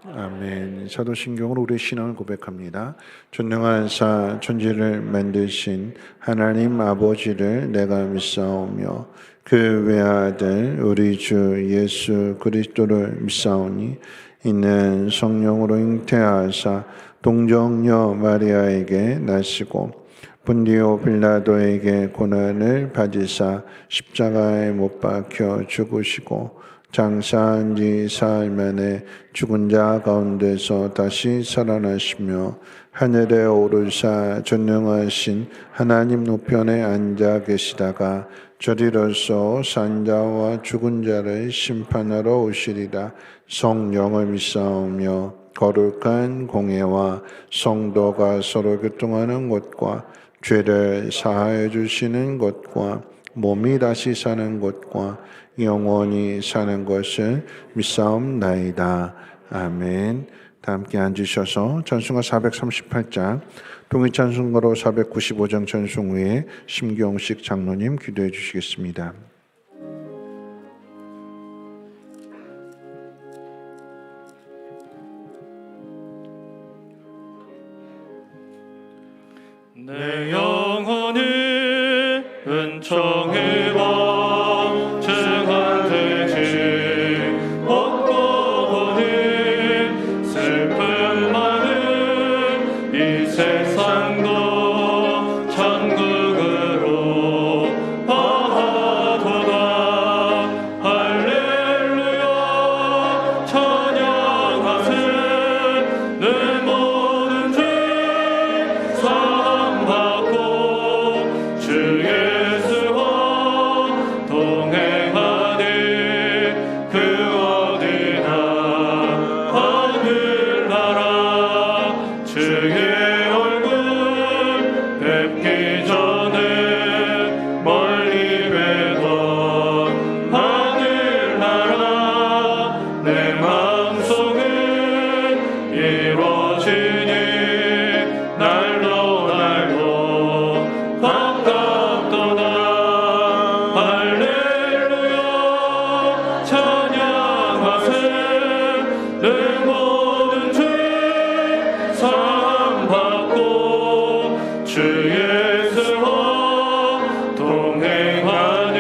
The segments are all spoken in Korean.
아멘. 사도신경으로 우리 신앙을 고백합니다. 전능하사 천지를 만드신 하나님 아버지를 내가 믿사오며 그 외아들 우리 주 예수 그리스도를 믿사오니 이는 성령으로 잉태하사 동정녀 마리아에게 나시고 본디오 빌라도에게 고난을 받으사 십자가에 못 박혀 죽으시고 장사한 지 사흘 만에 죽은 자 가운데서 다시 살아나시며 하늘에 오르사 전능하신 하나님 우편에 앉아 계시다가 저리로서 산자와 죽은 자를 심판하러 오시리라. 성령을 믿사오며 거룩한 공예와 성도가 서로 교통하는 것과 죄를 사하여 주시는 것과 몸이 다시 사는 것과 영원히 사는 것을 믿사옵나이다. 아멘. 다 함께 앉으셔서 찬송가 438장 동의찬송가로 495장 찬송 후에 심경식 장로님 기도해 주시겠습니다. 내 영혼을 은총을 범증한 듯이 얻고 보는 슬픈 마음 이 세상도 천국으로 바하도다. 할렐루야 찬양하세 내 모든 죄 주 예수와 동행하니 그 어디나 하늘나라 주의 얼굴 뵙기 전에 멀리 뵈던 하늘나라 내 마음속에 이루어지니 날로 날로 반갑도다. 할렐루야 찬양하세 내 모든 죄 사함받고 주 예수와 동행하니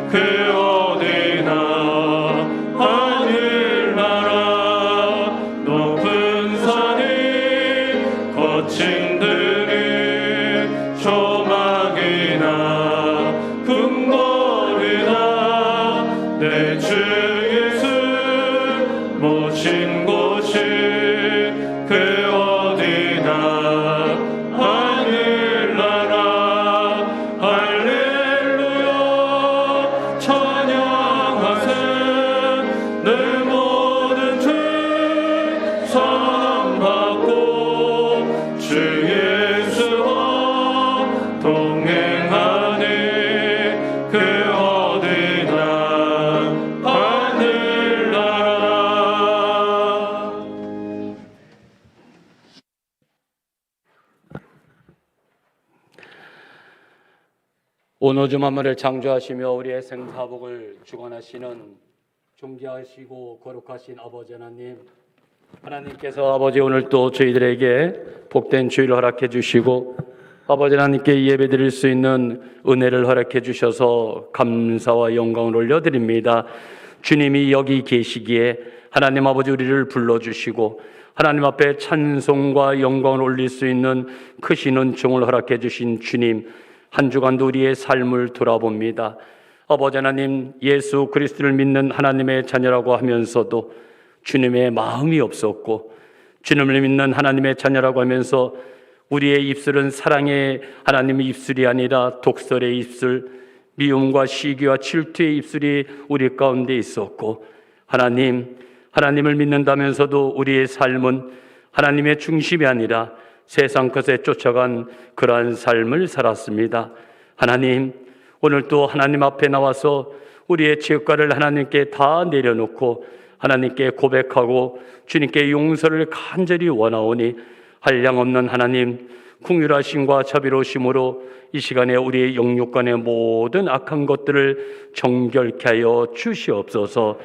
그 어디나 하늘나라 높은 산이 거친 들이 조막이나 금거리나 내 주 예수 모신 곳이 그 어디나 하늘나라. 할렐루야 찬양하세 내 모든 죄 사함받고 주 예수와 동행하니 그 어디나 하늘나라. 오노주 만물을 창조하시며 우리의 생사복을 주관하시는 존귀하시고 거룩하신 아버지 하나님, 하나님께서 아버지 오늘 또 저희들에게 복된 주일을 허락해 주시고 아버지 하나님께 예배드릴 수 있는 은혜를 허락해 주셔서 감사와 영광을 올려드립니다. 주님이 여기 계시기에 하나님 아버지 우리를 불러주시고 하나님 앞에 찬송과 영광을 올릴 수 있는 크신 은총을 허락해 주신 주님, 한 주간도 우리의 삶을 돌아봅니다. 아버지 하나님, 예수 그리스도를 믿는 하나님의 자녀라고 하면서도 주님의 마음이 없었고, 주님을 믿는 하나님의 자녀라고 하면서 우리의 입술은 사랑의 하나님의 입술이 아니라 독설의 입술, 미움과 시기와 질투의 입술이 우리 가운데 있었고, 하나님을 믿는다면서도 우리의 삶은 하나님의 중심이 아니라 세상 것에 쫓아간 그러한 삶을 살았습니다. 하나님, 오늘 또 하나님 앞에 나와서 우리의 죄과를 하나님께 다 내려놓고 하나님께 고백하고 주님께 용서를 간절히 원하오니 한량없는 하나님, 긍휼하심과 자비로우심으로 이 시간에 우리의 영육간의 모든 악한 것들을 정결케 하여 주시옵소서.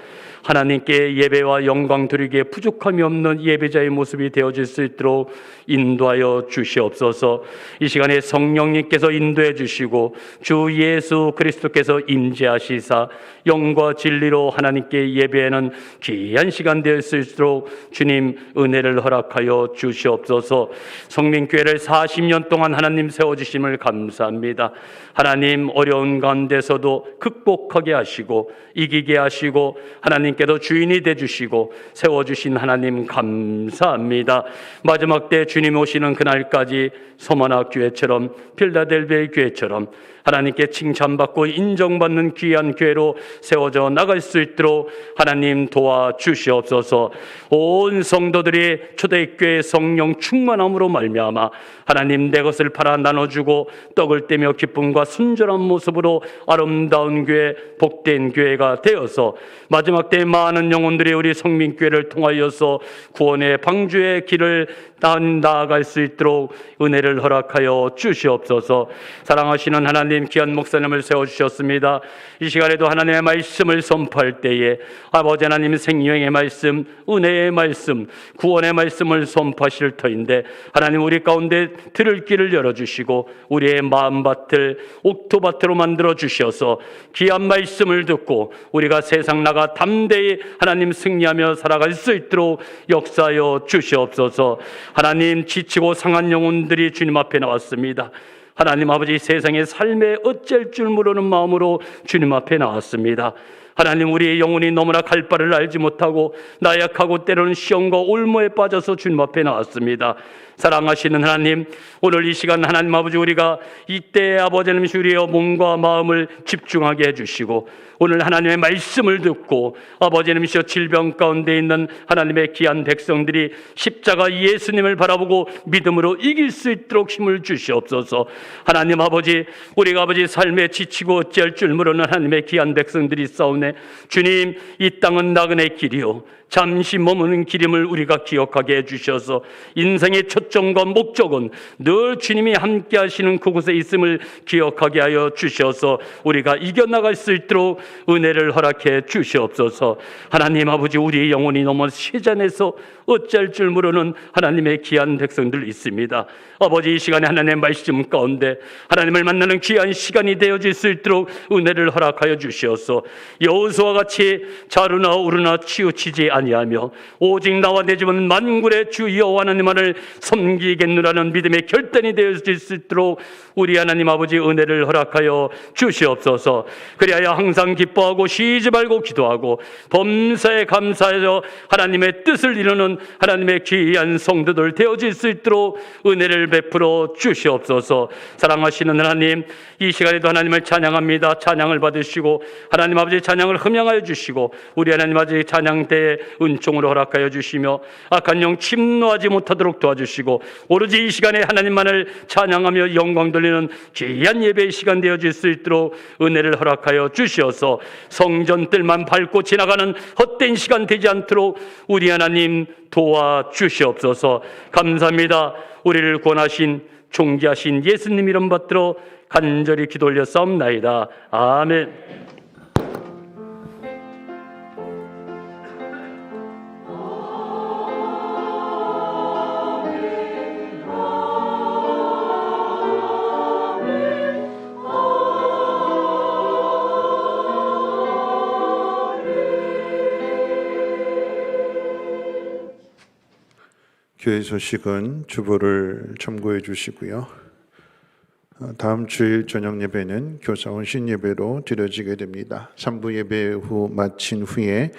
하나님께 예배와 영광 드리기에 부족함이 없는 예배자의 모습이 되어질 수 있도록 인도하여 주시옵소서. 이 시간에 성령님께서 인도해 주시고 주 예수 그리스도께서 임재하시사 영과 진리로 하나님께 예배하는 귀한 시간 될 수 있도록 주님 은혜를 허락하여 주시옵소서. 성민교회를 40년 동안 하나님 세워주심을 감사합니다. 하나님 어려운 가운데서도 극복하게 하시고 이기게 하시고 하나님께도 주인이 되주시고 세워주신 하나님 감사합니다. 마지막 때 주님 오시는 그날까지 서머나 교회처럼 필라델비아 교회처럼 하나님께 칭찬받고 인정받는 귀한 교회로 세워져 나갈 수 있도록 하나님 도와주시옵소서. 온 성도들이 초대교회 성령 충만함으로 말미암아 하나님 내 것을 팔아 나눠주고 떡을 떼며 기쁨과 순전한 모습으로 아름다운 교회 복된 교회가 되어서 마지막 때 많은 영혼들이 우리 성민교회를 통하여서 구원의 방주의 길을 나아갈 수 있도록 은혜를 허락하여 주시옵소서. 사랑하시는 하나님 귀한 목사님을 세워주셨습니다. 이 시간에도 하나님의 말씀을 선포할 때에 아버지 하나님 생명의 말씀, 은혜의 말씀, 구원의 말씀을 선포하실 터인데 하나님 우리 가운데 들을 길을 열어주시고 우리의 마음밭을 옥토밭으로 만들어 주셔서 귀한 말씀을 듣고 우리가 세상 나가 담대히 하나님 승리하며 살아갈 수 있도록 역사하여 주시옵소서. 하나님 지치고 상한 영혼들이 주님 앞에 나왔습니다. 하나님 아버지 세상의 삶에 어쩔 줄 모르는 마음으로 주님 앞에 나왔습니다. 하나님 우리의 영혼이 너무나 갈 바를 알지 못하고 나약하고 때로는 시험과 올무에 빠져서 주님 앞에 나왔습니다. 사랑하시는 하나님 오늘 이 시간 하나님 아버지 우리가 이때 아버지 하나님 우리의 몸과 마음을 집중하게 해주시고 오늘 하나님의 말씀을 듣고 아버지 하나님이시여 질병 가운데 있는 하나님의 귀한 백성들이 십자가 예수님을 바라보고 믿음으로 이길 수 있도록 힘을 주시옵소서. 하나님 아버지 우리가 아버지 삶에 지치고 어찌할 줄 모르는 하나님의 귀한 백성들이 싸우네. 주님 이 땅은 나그네 길이요 잠시 머무는 길임을 우리가 기억하게 해주셔서 인생의 초점과 목적은 늘 주님이 함께 하시는 그곳에 있음을 기억하게 하여 주셔서 우리가 이겨나갈 수 있도록 은혜를 허락해 주시옵소서. 하나님 아버지 우리의 영혼이 너무 세잔해서 어찌할 줄 모르는 하나님의 귀한 백성들 있습니다. 아버지 이 시간에 하나님의 말씀 가운데 하나님을 만나는 귀한 시간이 되어질 수 있도록 은혜를 허락하여 주시옵소서. 여호수아와 같이 자루나 우르나 치우치지 아니하며 오직 나와 내 집은 만군의 주 여호와 하나님만을 섬기겠노라는 믿음의 결단이 되어질 수 있도록 우리 하나님 아버지 은혜를 허락하여 주시옵소서. 그리하여 항상 기뻐하고 쉬지 말고 기도하고 범사에 감사해서 하나님의 뜻을 이루는 하나님의 귀한 성도들 되어질 수 있도록 은혜를 베풀어 주시옵소서. 사랑하시는 하나님 이 시간에도 하나님을 찬양합니다. 찬양을 받으시고 하나님 아버지 찬양을 흠양하여 주시고 우리 하나님 아버지 찬양 때에 은총으로 허락하여 주시며 악한 영 침노하지 못하도록 도와주시고 오로지 이 시간에 하나님만을 찬양하며 영광 돌리는 귀한 예배의 시간 되어질 수 있도록 은혜를 허락하여 주시어서 성전들만 밟고 지나가는 헛된 시간 되지 않도록 우리 하나님 도와주시옵소서. 감사합니다. 우리를 구원하신 존귀하신 예수님 이름 받들어 간절히 기도 올려 싸움나이다. 아멘. 교회 소식은 주보를 참고해 주시고요. 다음 주일 저녁 예배는 교사원 신예배로 드려지게 됩니다. 3부 예배 후 마친 후에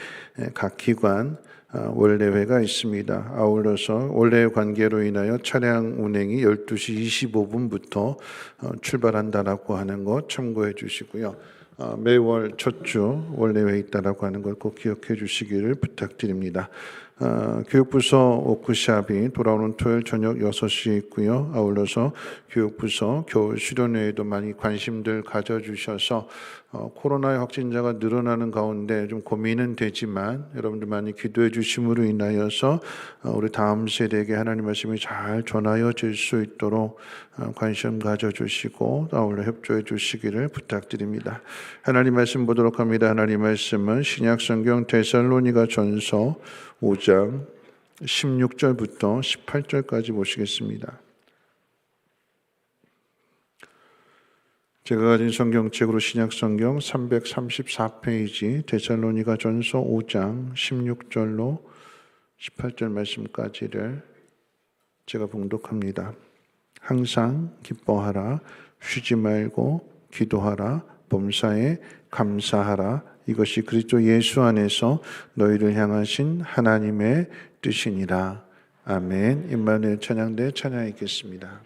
각 기관 원래회가 있습니다. 아울러서 원래 관계로 인하여 차량 운행이 12시 25분부터 출발한다라고 하는 것 참고해 주시고요. 매월 첫 주 원래회 있다라고 하는 걸 꼭 기억해 주시기를 부탁드립니다. 교육부서 워크샵이 돌아오는 토요일 저녁 6시에 있고요. 아울러서 교육부서 겨울 수련회에도 많이 관심들 가져주셔서 코로나의 확진자가 늘어나는 가운데 좀 고민은 되지만 여러분들 많이 기도해 주심으로 인하여서 우리 다음 세대에게 하나님 말씀이 잘 전하여질 수 있도록 관심 가져주시고 아울러 협조해 주시기를 부탁드립니다. 하나님 말씀 보도록 합니다. 하나님 말씀은 신약성경 데살로니가 전서 5장 16절부터 18절까지 보시겠습니다. 제가 가진 성경책으로 신약성경 334페이지 데살로니가 전서 5장 16절로 18절 말씀까지를 제가 봉독합니다. 항상 기뻐하라, 쉬지 말고 기도하라, 범사에 감사하라. 이것이 그리스도 예수 안에서 너희를 향하신 하나님의 뜻이니라. 아멘. 임마누엘 찬양대 찬양하겠습니다.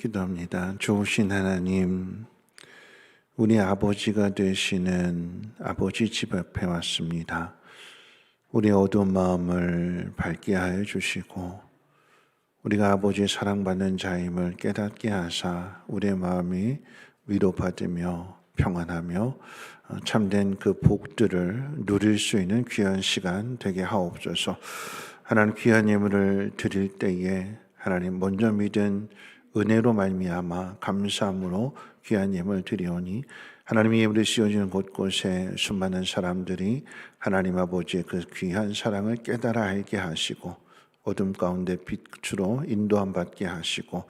기도합니다. 좋으신 하나님, 우리 아버지가 되시는 아버지 집 앞에 왔습니다. 우리 어두운 마음을 밝게 하여 주시고 우리가 아버지의 사랑받는 자임을 깨닫게 하사 우리의 마음이 위로받으며 평안하며 참된 그 복들을 누릴 수 있는 귀한 시간 되게 하옵소서. 하나님, 귀한 예물을 드릴 때에 하나님 먼저 믿은 은혜로 말미암아 감사함으로 귀한 예물을 드리오니 하나님의 예물이 씌워지는 곳곳에 수많은 사람들이 하나님 아버지의 그 귀한 사랑을 깨달아 알게 하시고 어둠 가운데 빛으로 인도함 받게 하시고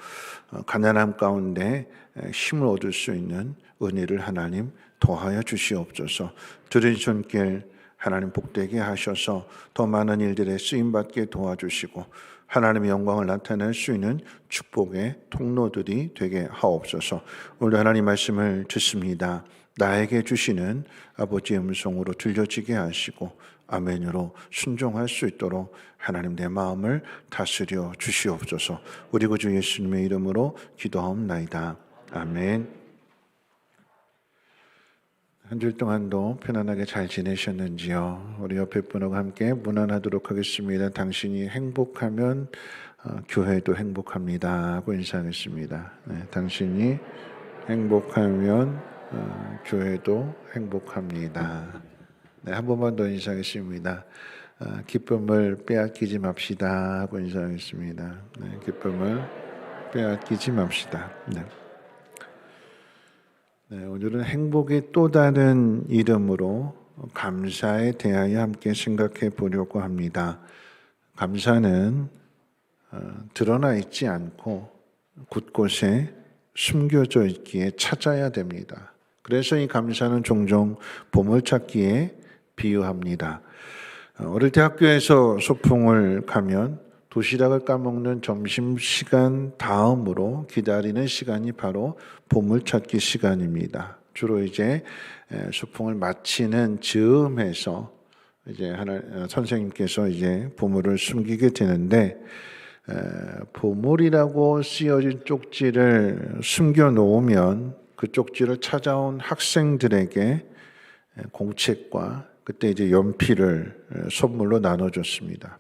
가난함 가운데 힘을 얻을 수 있는 은혜를 하나님 더하여 주시옵소서. 들은 손길 하나님 복되게 하셔서 더 많은 일들에 쓰임받게 도와주시고 하나님의 영광을 나타낼 수 있는 축복의 통로들이 되게 하옵소서. 오늘 하나님 말씀을 듣습니다. 나에게 주시는 아버지의 음성으로 들려지게 하시고 아멘으로 순종할 수 있도록 하나님 내 마음을 다스려 주시옵소서. 우리 구주 예수님의 이름으로 기도하옵나이다. 아멘. 한 주 동안도 편안하게 잘 지내셨는지요? 우리 옆에 분하고 함께 문안하도록 하겠습니다. 당신이 행복하면 교회도 행복합니다 하고 인사하겠습니다. 네, 당신이 행복하면 교회도 행복합니다. 네, 한 번만 더 인사하겠습니다. 기쁨을 빼앗기지 맙시다 하고 인사하겠습니다. 네, 기쁨을 빼앗기지 맙시다. 네. 네, 오늘은 행복의 또 다른 이름으로 감사에 대하여 함께 생각해 보려고 합니다. 감사는 드러나 있지 않고 곳곳에 숨겨져 있기에 찾아야 됩니다. 그래서 이 감사는 종종 보물찾기에 비유합니다. 어릴 때 학교에서 소풍을 가면 도시락을 까먹는 점심시간 다음으로 기다리는 시간이 바로 보물찾기 시간입니다. 주로 이제 소풍을 마치는 즈음해서 이제 선생님께서 이제 보물을 숨기게 되는데 보물이라고 쓰여진 쪽지를 숨겨 놓으면 그 쪽지를 찾아온 학생들에게 공책과 그때 이제 연필을 선물로 나눠줬습니다.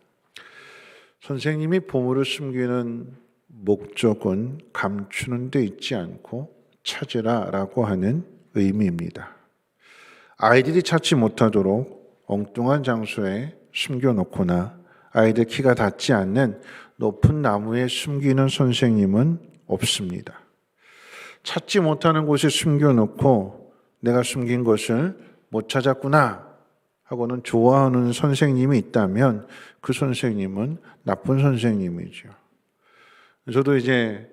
선생님이 보물을 숨기는 목적은 감추는 데 있지 않고 찾으라라고 하는 의미입니다. 아이들이 찾지 못하도록 엉뚱한 장소에 숨겨놓거나 아이들 키가 닿지 않는 높은 나무에 숨기는 선생님은 없습니다. 찾지 못하는 곳에 숨겨놓고 내가 숨긴 것을 못 찾았구나 하고는 좋아하는 선생님이 있다면 그 선생님은 나쁜 선생님이죠. 저도 이제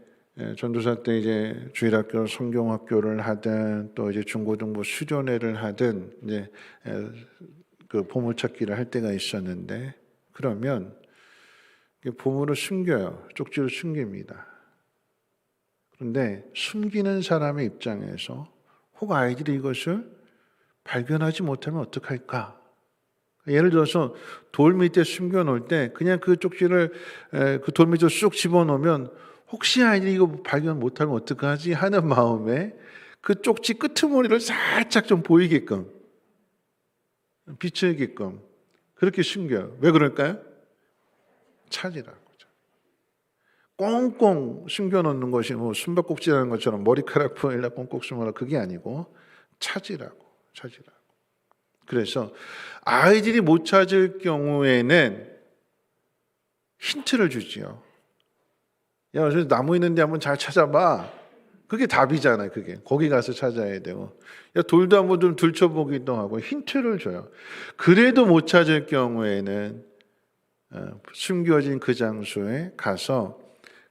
전도사 때 이제 주일학교 성경학교를 하든 또 이제 중고등부 수련회를 하든 이제 그 보물찾기를 할 때가 있었는데 그러면 보물을 숨겨요. 쪽지를 숨깁니다. 그런데 숨기는 사람의 입장에서 혹 아이들이 이것을 발견하지 못하면 어떡할까? 예를 들어서 돌 밑에 숨겨놓을 때 그냥 그 쪽지를 그 돌 밑으로 쑥 집어넣으면 혹시 아이들이 이거 발견 못하면 어떡하지 하는 마음에 그 쪽지 끄트머리를 살짝 좀 보이게끔 비추게끔 그렇게 숨겨요. 왜 그럴까요? 찾으라고. 꽁꽁 숨겨놓는 것이 뭐 숨바꼭질하는 것처럼 머리카락 보일라 꽁꽁 숨어라 그게 아니고 찾으라고. 그래서 아이들이 못 찾을 경우에는 힌트를 주지요. 야, 그래서 나무 있는데 한번 잘 찾아봐. 그게 답이잖아요. 그게 거기 가서 찾아야 되고, 야, 돌도 한번 좀 들춰보기도 하고 힌트를 줘요. 그래도 못 찾을 경우에는 숨겨진 그 장소에 가서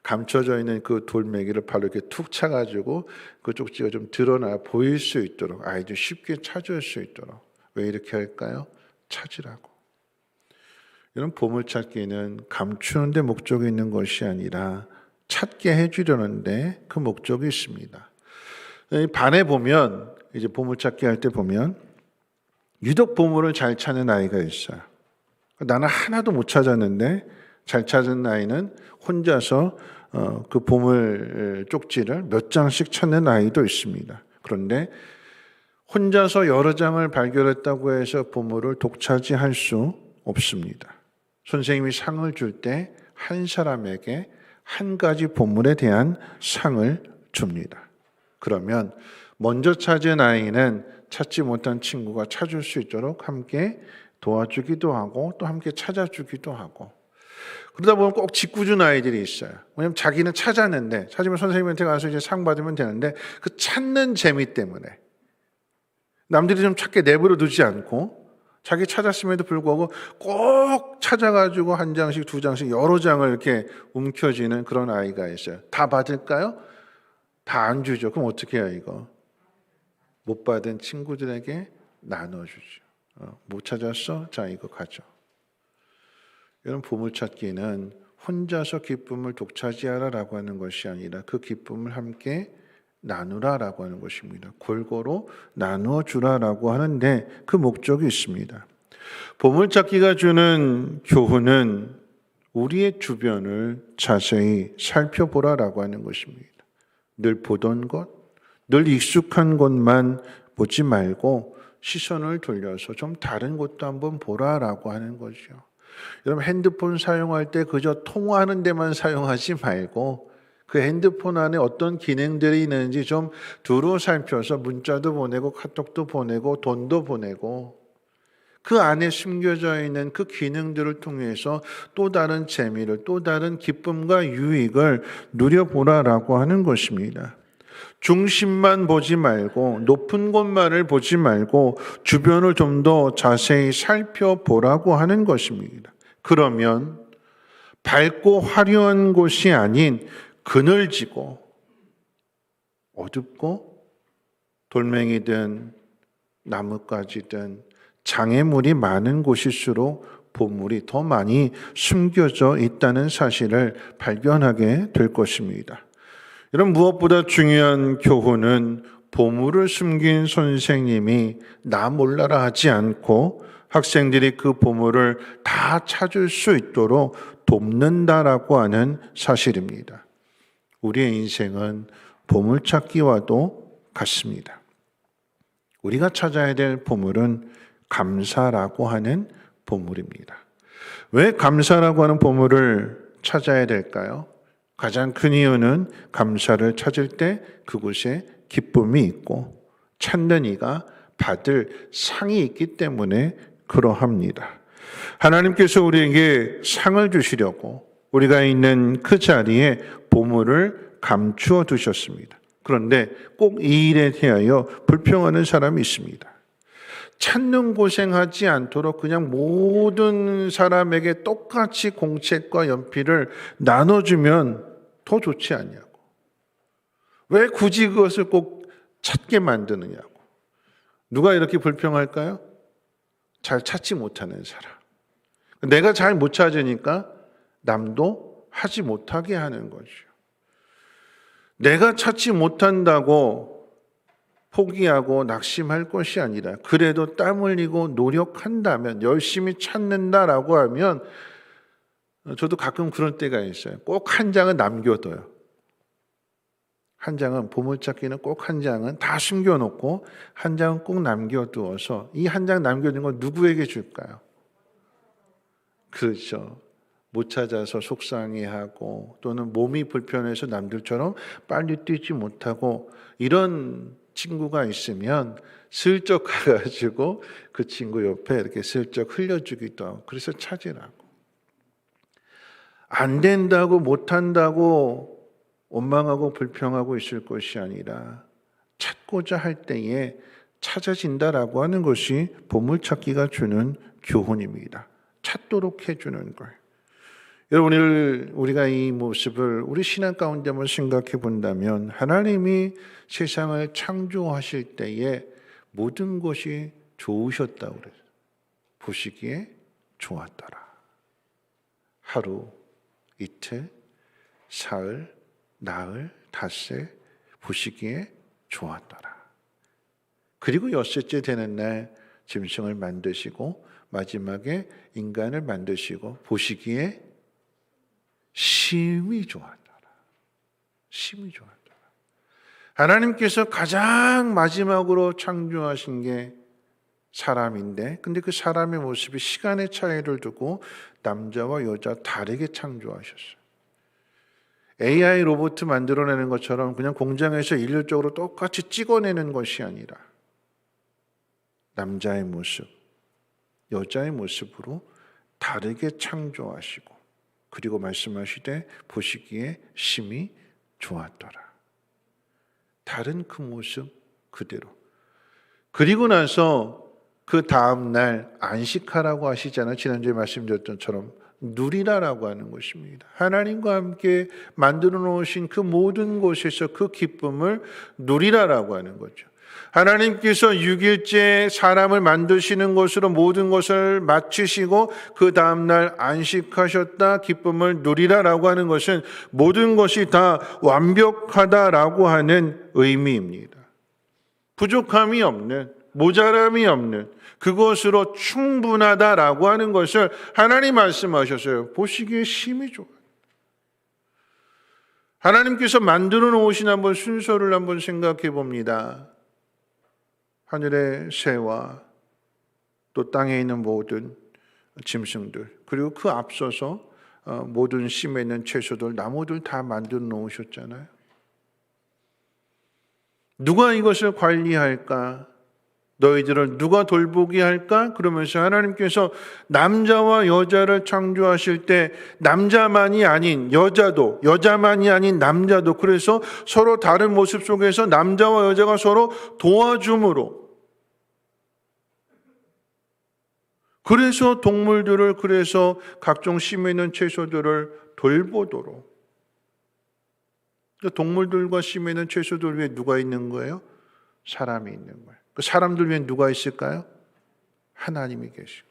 감춰져 있는 그 돌멩이를 발로 이렇게 툭 차가지고 그 쪽지가 좀 드러나 보일 수 있도록 아이들 쉽게 찾을 수 있도록. 왜 이렇게 할까요? 찾으라고. 이런 보물찾기는 감추는 데 목적이 있는 것이 아니라 찾게 해주려는데 그 목적이 있습니다. 반에 보면 이제 보물찾기 할 때 보면 유독 보물을 잘 찾는 아이가 있어요. 나는 하나도 못 찾았는데 잘 찾은 아이는 혼자서 그 보물 쪽지를 몇 장씩 찾는 아이도 있습니다. 그런데 혼자서 여러 장을 발견했다고 해서 보물을 독차지할 수 없습니다. 선생님이 상을 줄 때 한 사람에게 한 가지 보물에 대한 상을 줍니다. 그러면 먼저 찾은 아이는 찾지 못한 친구가 찾을 수 있도록 함께 도와주기도 하고 또 함께 찾아주기도 하고 그러다 보면 꼭 짓궂은 아이들이 있어요. 왜냐하면 자기는 찾았는데 찾으면 선생님한테 가서 이제 상 받으면 되는데 그 찾는 재미 때문에 남들이 좀 찾게 내버려 두지 않고 자기 찾았음에도 불구하고 꼭 찾아가지고 한 장씩 두 장씩 여러 장을 이렇게 움켜쥐는 그런 아이가 있어요. 다 받을까요? 다 안 주죠. 그럼 어떻게 해요 이거? 못 받은 친구들에게 나눠주죠. 못 찾았어? 자 이거 가져. 이런 보물찾기는 혼자서 기쁨을 독차지하라라고 하는 것이 아니라 그 기쁨을 함께 나누라라고 하는 것입니다. 골고루 나누어 주라라고 하는데 그 목적이 있습니다. 보물찾기가 주는 교훈은 우리의 주변을 자세히 살펴보라라고 하는 것입니다. 늘 보던 것, 늘 익숙한 것만 보지 말고 시선을 돌려서 좀 다른 것도 한번 보라라고 하는 거죠. 여러분 핸드폰 사용할 때 그저 통화하는 데만 사용하지 말고 그 핸드폰 안에 어떤 기능들이 있는지 좀 두루 살펴서 문자도 보내고 카톡도 보내고 돈도 보내고 그 안에 숨겨져 있는 그 기능들을 통해서 또 다른 재미를 또 다른 기쁨과 유익을 누려보라라고 하는 것입니다. 중심만 보지 말고 높은 곳만을 보지 말고 주변을 좀 더 자세히 살펴보라고 하는 것입니다. 그러면 밝고 화려한 곳이 아닌 그늘지고 어둡고 돌멩이든 나뭇가지든 장애물이 많은 곳일수록 보물이 더 많이 숨겨져 있다는 사실을 발견하게 될 것입니다. 여러분 무엇보다 중요한 교훈은 보물을 숨긴 선생님이 나 몰라라 하지 않고 학생들이 그 보물을 다 찾을 수 있도록 돕는다라고 하는 사실입니다. 우리의 인생은 보물찾기와도 같습니다. 우리가 찾아야 될 보물은 감사라고 하는 보물입니다. 왜 감사라고 하는 보물을 찾아야 될까요? 가장 큰 이유는 감사를 찾을 때 그곳에 기쁨이 있고 찾는 이가 받을 상이 있기 때문에 그러합니다. 하나님께서 우리에게 상을 주시려고 우리가 있는 그 자리에 보물을 감추어 두셨습니다. 그런데 꼭 이 일에 대하여 불평하는 사람이 있습니다. 찾는 고생하지 않도록 그냥 모든 사람에게 똑같이 공책과 연필을 나눠주면 더 좋지 않냐고. 왜 굳이 그것을 꼭 찾게 만드느냐고. 누가 이렇게 불평할까요? 잘 찾지 못하는 사람. 내가 잘 못 찾으니까 남도 하지 못하게 하는 거죠. 내가 찾지 못한다고 포기하고 낙심할 것이 아니라 그래도 땀 흘리고 노력한다면 열심히 찾는다라고 하면 저도 가끔 그런 때가 있어요. 꼭 한 장은 남겨둬요. 한 장은 보물찾기는 꼭 한 장은 다 숨겨놓고 한 장은 꼭 남겨두어서 이 한 장 남겨둔 건 누구에게 줄까요? 그렇죠. 못 찾아서 속상해하고 또는 몸이 불편해서 남들처럼 빨리 뛰지 못하고 이런 친구가 있으면 슬쩍 가가지고 그 친구 옆에 이렇게 슬쩍 흘려주기도 하고 그래서 찾으라고. 안 된다고 못한다고 원망하고 불평하고 있을 것이 아니라 찾고자 할 때에 찾아진다라고 하는 것이 보물찾기가 주는 교훈입니다. 찾도록 해주는 걸. 여러분 오늘 우리가 이 모습을 우리 신앙 가운데 한번 생각해 본다면 하나님이 세상을 창조하실 때에 모든 것이 좋으셨다고 그래요. 보시기에 좋았더라. 하루, 이틀, 사흘, 나흘, 닷새 보시기에 좋았더라. 그리고 엿새째 되는 날 짐승을 만드시고 마지막에 인간을 만드시고 보시기에 심히 좋았더라. 심히 좋았더라. 하나님께서 가장 마지막으로 창조하신 게 사람인데 근데 그 사람의 모습이 시간의 차이를 두고 남자와 여자 다르게 창조하셨어요. AI 로봇 만들어내는 것처럼 그냥 공장에서 일률적으로 똑같이 찍어내는 것이 아니라 남자의 모습, 여자의 모습으로 다르게 창조하시고 그리고 말씀하시되 보시기에 심히 좋았더라. 다른 그 모습 그대로. 그리고 나서 그 다음 날 안식하라고 하시잖아요. 지난주에 말씀드렸던 것처럼 누리라라고 하는 것입니다. 하나님과 함께 만들어 놓으신 그 모든 곳에서 그 기쁨을 누리라라고 하는 거죠. 하나님께서 6일째 사람을 만드시는 것으로 모든 것을 마치시고 그 다음날 안식하셨다, 기쁨을 누리라라고 하는 것은 모든 것이 다 완벽하다라고 하는 의미입니다. 부족함이 없는, 모자람이 없는, 그것으로 충분하다라고 하는 것을 하나님 말씀하셨어요. 보시기에 심히 좋아요. 하나님께서 만들어 놓으신 한번 순서를 한번 생각해 봅니다. 하늘의 새와 또 땅에 있는 모든 짐승들, 그리고 그 앞서서 모든 심에 있는 채소들, 나무들 다 만들어 놓으셨잖아요. 누가 이것을 관리할까? 너희들을 누가 돌보게 할까? 그러면서 하나님께서 남자와 여자를 창조하실 때 남자만이 아닌 여자도, 여자만이 아닌 남자도, 그래서 서로 다른 모습 속에서 남자와 여자가 서로 도와줌으로, 그래서 동물들을, 그래서 각종 심에 있는 채소들을 돌보도록. 동물들과 심에 있는 채소들 위에 누가 있는 거예요? 사람이 있는 거예요. 그 사람들 위에 누가 있을까요? 하나님이 계시고.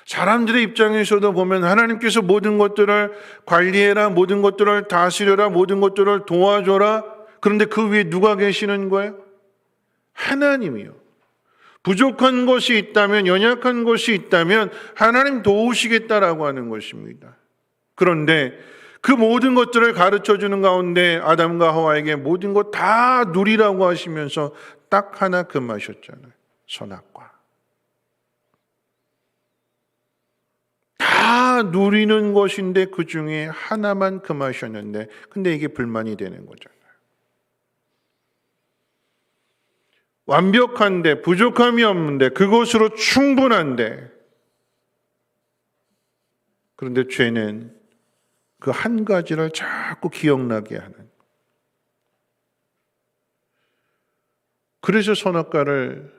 사람들의 입장에서도 보면 하나님께서 모든 것들을 관리해라, 모든 것들을 다스려라, 모든 것들을 도와줘라. 그런데 그 위에 누가 계시는 거예요? 하나님이요. 부족한 것이 있다면, 연약한 것이 있다면 하나님 도우시겠다라고 하는 것입니다. 그런데 그 모든 것들을 가르쳐주는 가운데 아담과 하와에게 모든 것 다 누리라고 하시면서 딱 하나 금하셨잖아요. 선악과. 다 누리는 것인데 그 중에 하나만 금하셨는데, 근데 이게 불만이 되는 거잖아요. 완벽한데, 부족함이 없는데, 그것으로 충분한데, 그런데 죄는 그 한 가지를 자꾸 기억나게 하는. 그래서 선악과를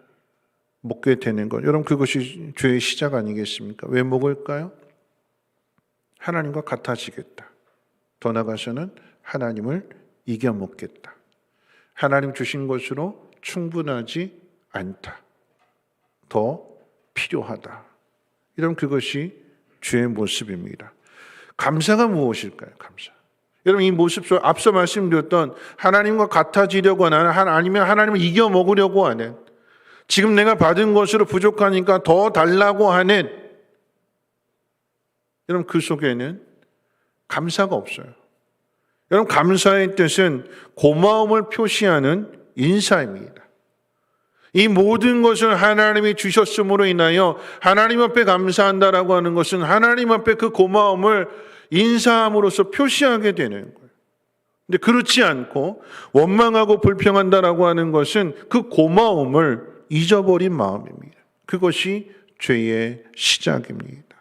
먹게 되는 것. 여러분, 그것이 죄의 시작 아니겠습니까? 왜 먹을까요? 하나님과 같아지겠다. 더 나아가서는 하나님을 이겨먹겠다. 하나님 주신 것으로 충분하지 않다. 더 필요하다. 이런 그것이 죄의 모습입니다. 감사가 무엇일까요? 감사. 여러분, 이 모습 속 앞서 말씀드렸던 하나님과 같아지려고 하는, 아니면 하나님을 이겨먹으려고 하는, 지금 내가 받은 것으로 부족하니까 더 달라고 하는, 여러분, 그 속에는 감사가 없어요. 여러분, 감사의 뜻은 고마움을 표시하는 인사입니다. 이 모든 것을 하나님이 주셨음으로 인하여 하나님 앞에 감사한다라고 하는 것은 하나님 앞에 그 고마움을 인사함으로써 표시하게 되는 거예요. 근데 그렇지 않고 원망하고 불평한다라고 하는 것은 그 고마움을 잊어버린 마음입니다. 그것이 죄의 시작입니다.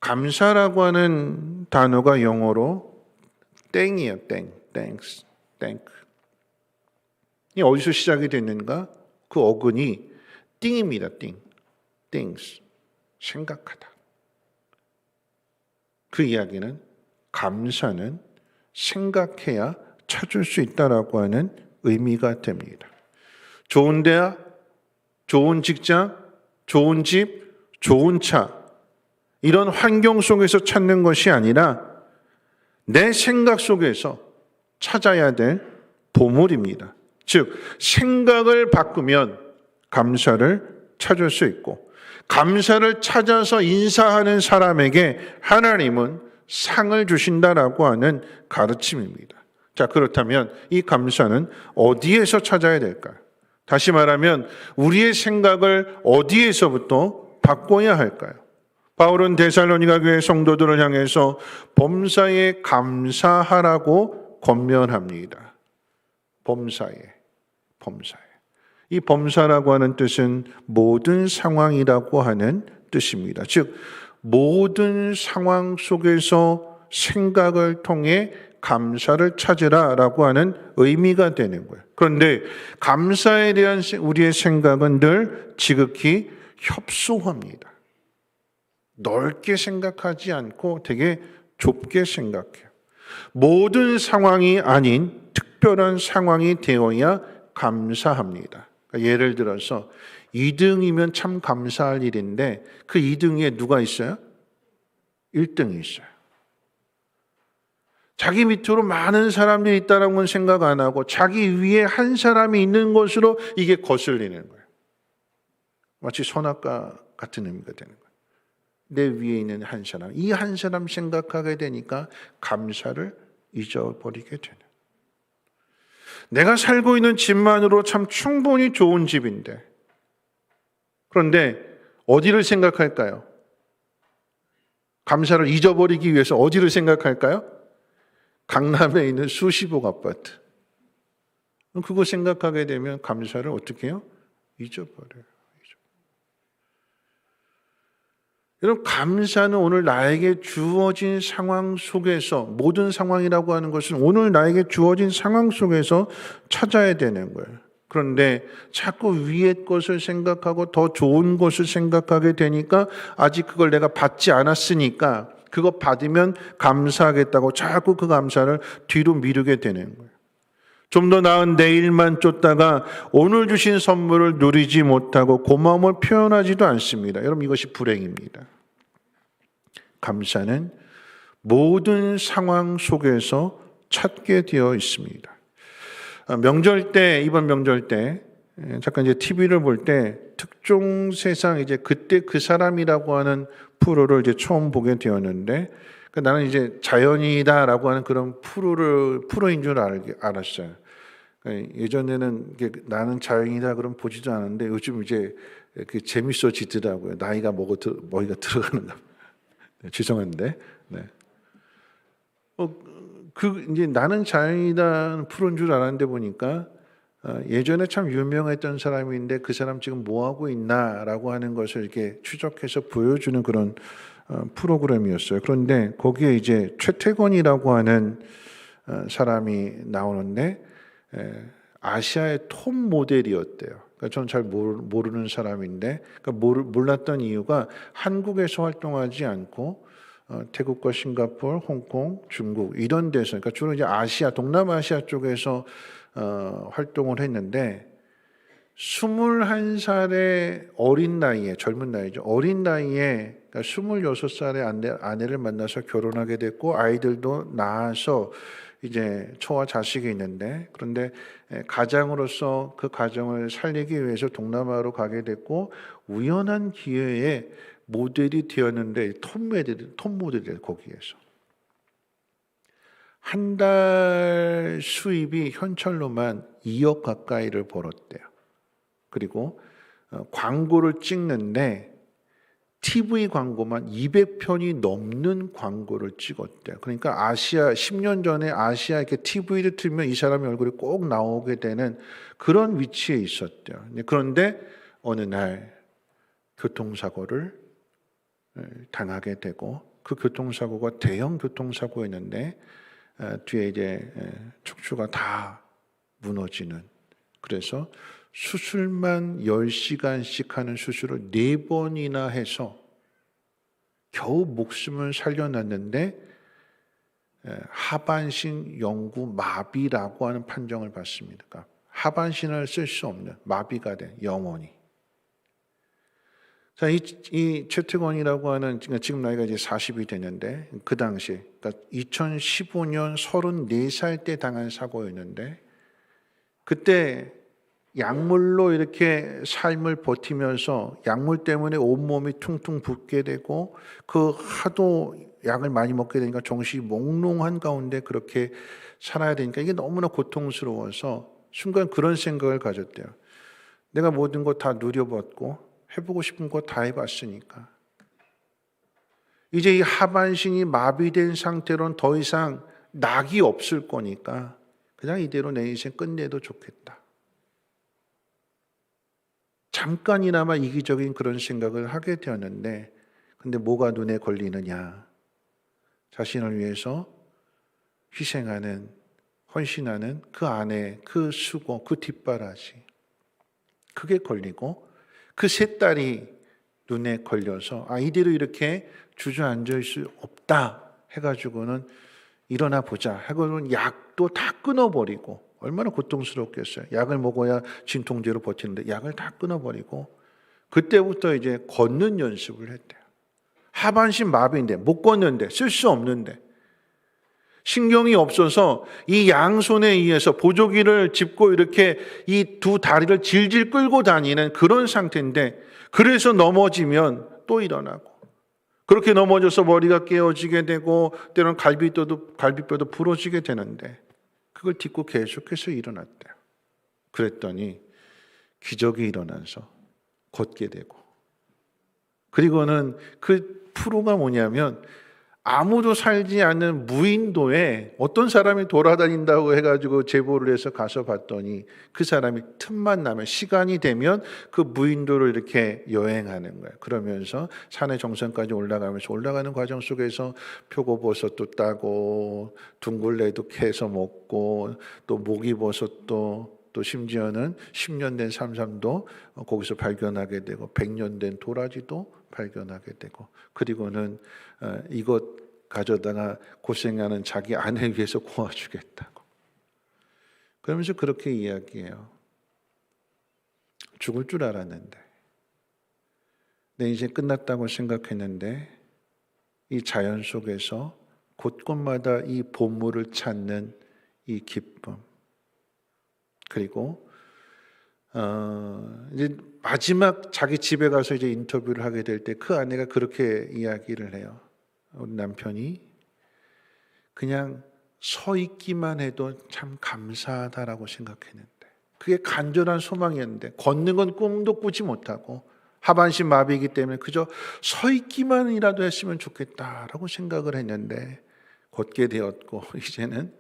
감사라고 하는 단어가 영어로 땡이에요. thanks. 이 어디서 시작이 됐는가? 그 어근이 띵입니다. things. 생각하다. 그 이야기는 감사는 생각해야 찾을 수 있다라고 하는 의미가 됩니다. 좋은 대학, 좋은 직장, 좋은 집, 좋은 차, 이런 환경 속에서 찾는 것이 아니라 내 생각 속에서 찾아야 될 보물입니다. 즉, 생각을 바꾸면 감사를 찾을 수 있고, 감사를 찾아서 인사하는 사람에게 하나님은 상을 주신다라고 하는 가르침입니다. 자, 그렇다면 이 감사는 어디에서 찾아야 될까요? 다시 말하면 우리의 생각을 어디에서부터 바꿔야 할까요? 바울은 데살로니가 교회 성도들을 향해서 범사에 감사하라고 권면합니다. 범사에. 이 범사라고 하는 뜻은 모든 상황이라고 하는 뜻입니다. 즉, 모든 상황 속에서 생각을 통해 감사를 찾으라라고 하는 의미가 되는 거예요. 그런데 감사에 대한 우리의 생각은 늘 지극히 협소합니다. 넓게 생각하지 않고 되게 좁게 생각해요. 모든 상황이 아닌 특별한 상황이 되어야 감사합니다. 그러니까 예를 들어서 2등이면 참 감사할 일인데 그 2등 위에 누가 있어요? 1등이 있어요. 자기 밑으로 많은 사람들이 있다는 건 생각 안 하고 자기 위에 한 사람이 있는 것으로 이게 거슬리는 거예요. 마치 선악과 같은 의미가 되는 거예요. 내 위에 있는 한 사람, 이 한 사람 생각하게 되니까 감사를 잊어버리게 되는. 내가 살고 있는 집만으로 참 충분히 좋은 집인데, 그런데 어디를 생각할까요? 감사를 잊어버리기 위해서 어디를 생각할까요? 강남에 있는 수십억 아파트. 그거 생각하게 되면 감사를 어떻게 해요? 잊어버려요. 여러분, 감사는 오늘 나에게 주어진 상황 속에서, 모든 상황이라고 하는 것은 오늘 나에게 주어진 상황 속에서 찾아야 되는 거예요. 그런데 자꾸 위의 것을 생각하고 더 좋은 것을 생각하게 되니까 아직 그걸 내가 받지 않았으니까 그거 받으면 감사하겠다고 자꾸 그 감사를 뒤로 미루게 되는 거예요. 좀 더 나은 내일만 쫓다가 오늘 주신 선물을 누리지 못하고 고마움을 표현하지도 않습니다. 여러분, 이것이 불행입니다. 감사는 모든 상황 속에서 찾게 되어 있습니다. 명절 때, 이번 명절 때 잠깐 이제 TV를 볼 때 특종 세상 이제 그때 그 사람이라고 하는 프로를 이제 처음 보게 되었는데, 나는 이제 자연이다라고 하는 그런 프로인 줄 알았어요. 예전에는 나는 자연이다 그럼 보지도 않았는데 요즘 이제 재밌어지더라고요. 나이가 머리가 들어가는가. 네, 죄송한데. 네. 이제 나는 자연이다 프로인 줄 알았는데 보니까 예전에 참 유명했던 사람인데 그 사람 지금 뭐 하고 있나라고 하는 것을 이렇게 추적해서 보여주는 그런 프로그램이었어요. 그런데 거기에 이제 최태권이라고 하는 사람이 나오는데 아시아의 톱 모델이었대요. 그러니까 저는 잘 모르는 사람인데, 그러니까 몰랐던 이유가 한국에서 활동하지 않고 태국과 싱가포르, 홍콩, 중국 이런 데서, 그러니까 주로 이제 아시아, 동남아시아 쪽에서 활동을 했는데 21살의 어린 나이에, 젊은 나이죠. 어린 나이에, 그러니까 26살의 아내를 만나서 결혼하게 됐고 아이들도 낳아서 이제 처와 자식이 있는데, 그런데 가장으로서 그 가정을 살리기 위해서 동남아로 가게 됐고 우연한 기회에 모델이 되었는데 톱 모델이 거기에서 한 달 수입이 현찰로만 2억 가까이를 벌었대요. 그리고 광고를 찍는데 TV 광고만 200편이 넘는 광고를 찍었대요. 그러니까 10년 전에 아시아 이렇게 TV를 틀면 이 사람의 얼굴이 꼭 나오게 되는 그런 위치에 있었대요. 그런데 어느 날 교통사고를 당하게 되고, 그 교통사고가 대형 교통사고였는데 뒤에 이제 척추가 다 무너지는, 그래서 수술만 10시간씩 하는 수술을 4번이나 해서 겨우 목숨을 살려놨는데 하반신 영구 마비라고 하는 판정을 받습니다. 그러니까 하반신을 쓸 수 없는 마비가 된, 영원히. 자, 이 최태권이라고 하는, 지금 나이가 이제 40이 됐는데, 그 당시, 그러니까 2015년 34살 때 당한 사고였는데, 그때 약물로 이렇게 삶을 버티면서 약물 때문에 온몸이 퉁퉁 붓게 되고, 그 하도 약을 많이 먹게 되니까 정신이 몽롱한 가운데 그렇게 살아야 되니까 이게 너무나 고통스러워서 순간 그런 생각을 가졌대요. 내가 모든 거 다 누려봤고 해보고 싶은 거 다 해봤으니까 이제 이 하반신이 마비된 상태로는 더 이상 낙이 없을 거니까 그냥 이대로 내 인생 끝내도 좋겠다. 잠깐이나마 이기적인 그런 생각을 하게 되었는데, 근데 뭐가 눈에 걸리느냐? 자신을 위해서 희생하는, 헌신하는 그 안에 그 수고, 그 뒷바라지, 그게 걸리고 그 세 딸이 눈에 걸려서 이대로 이렇게 주저앉을 수 없다 해가지고는 일어나 보자 하고는 약도 다 끊어버리고, 얼마나 고통스럽겠어요. 약을 먹어야 진통제로 버티는데 약을 다 끊어버리고 그때부터 이제 걷는 연습을 했대요. 하반신 마비인데 못 걷는데, 쓸 수 없는데, 신경이 없어서 이 양손에 의해서 보조기를 짚고 이렇게 이 두 다리를 질질 끌고 다니는 그런 상태인데, 그래서 넘어지면 또 일어나고, 그렇게 넘어져서 머리가 깨어지게 되고 때로는 갈비뼈도 부러지게 되는데 그걸 딛고 계속해서 일어났대요. 그랬더니 기적이 일어나서 걷게 되고, 그리고는 그 프로가 뭐냐면 아무도 살지 않는 무인도에 어떤 사람이 돌아다닌다고 해가지고 제보를 해서 가서 봤더니 그 사람이 틈만 나면, 시간이 되면 그 무인도를 이렇게 여행하는 거예요. 그러면서 산의 정상까지 올라가면서 올라가는 과정 속에서 표고버섯도 따고 둥글레도 캐서 먹고 또 목이버섯도, 또 심지어는 10년 된 삼삼도 거기서 발견하게 되고 100년 된 도라지도 발견하게 되고, 그리고는 이것 가져다가 고생하는 자기 아내 위해서 구워주겠다고. 그러면서 그렇게 이야기해요. 죽을 줄 알았는데, 내 인생 끝났다고 생각했는데 이 자연 속에서 곳곳마다 이 보물을 찾는 이 기쁨, 그리고 이제 마지막 자기 집에 가서 이제 인터뷰를 하게 될 때 그 아내가 그렇게 이야기를 해요. 우리 남편이 그냥 서 있기만 해도 참 감사하다라고 생각했는데, 그게 간절한 소망이었는데 걷는 건 꿈도 꾸지 못하고 하반신 마비이기 때문에 그저 서 있기만이라도 했으면 좋겠다라고 생각을 했는데 걷게 되었고, 이제는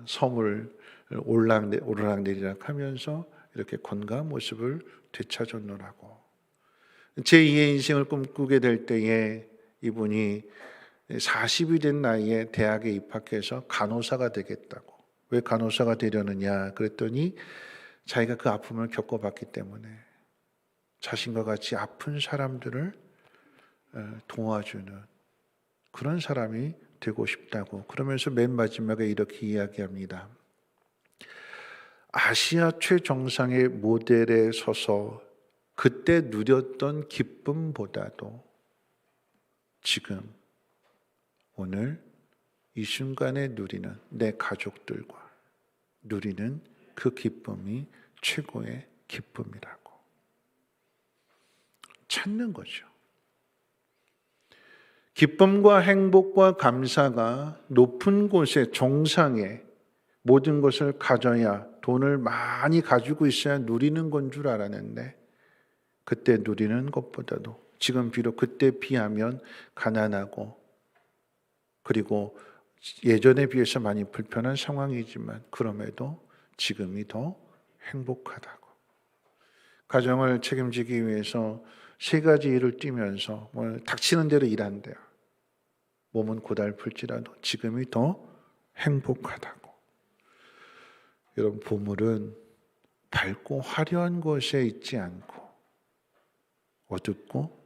섬을 오르락내리락 하면서 이렇게 건강한 모습을 되찾았노라고. 제2의 인생을 꿈꾸게 될 때에 이분이 40이 된 나이에 대학에 입학해서 간호사가 되겠다고. 왜 간호사가 되려느냐 그랬더니 자기가 그 아픔을 겪어봤기 때문에 자신과 같이 아픈 사람들을 도와주는 그런 사람이 되고 싶다고. 그러면서 맨 마지막에 이렇게 이야기합니다. 아시아 최정상의 모델에 서서 그때 누렸던 기쁨보다도 지금 오늘 이 순간에 누리는 내 가족들과 누리는 그 기쁨이 최고의 기쁨이라고. 찾는 거죠. 기쁨과 행복과 감사가 높은 곳에, 정상에 모든 것을 가져야, 돈을 많이 가지고 있어야 누리는 건 줄 알았는데 그때 누리는 것보다도 지금 비록 그때 비하면 가난하고 그리고 예전에 비해서 많이 불편한 상황이지만 그럼에도 지금이 더 행복하다고. 가정을 책임지기 위해서 3가지 일을 뛰면서 닥치는 대로 일한대요. 몸은 고달플지라도 지금이 더 행복하다고. 여러분, 보물은 밝고 화려한 곳에 있지 않고 어둡고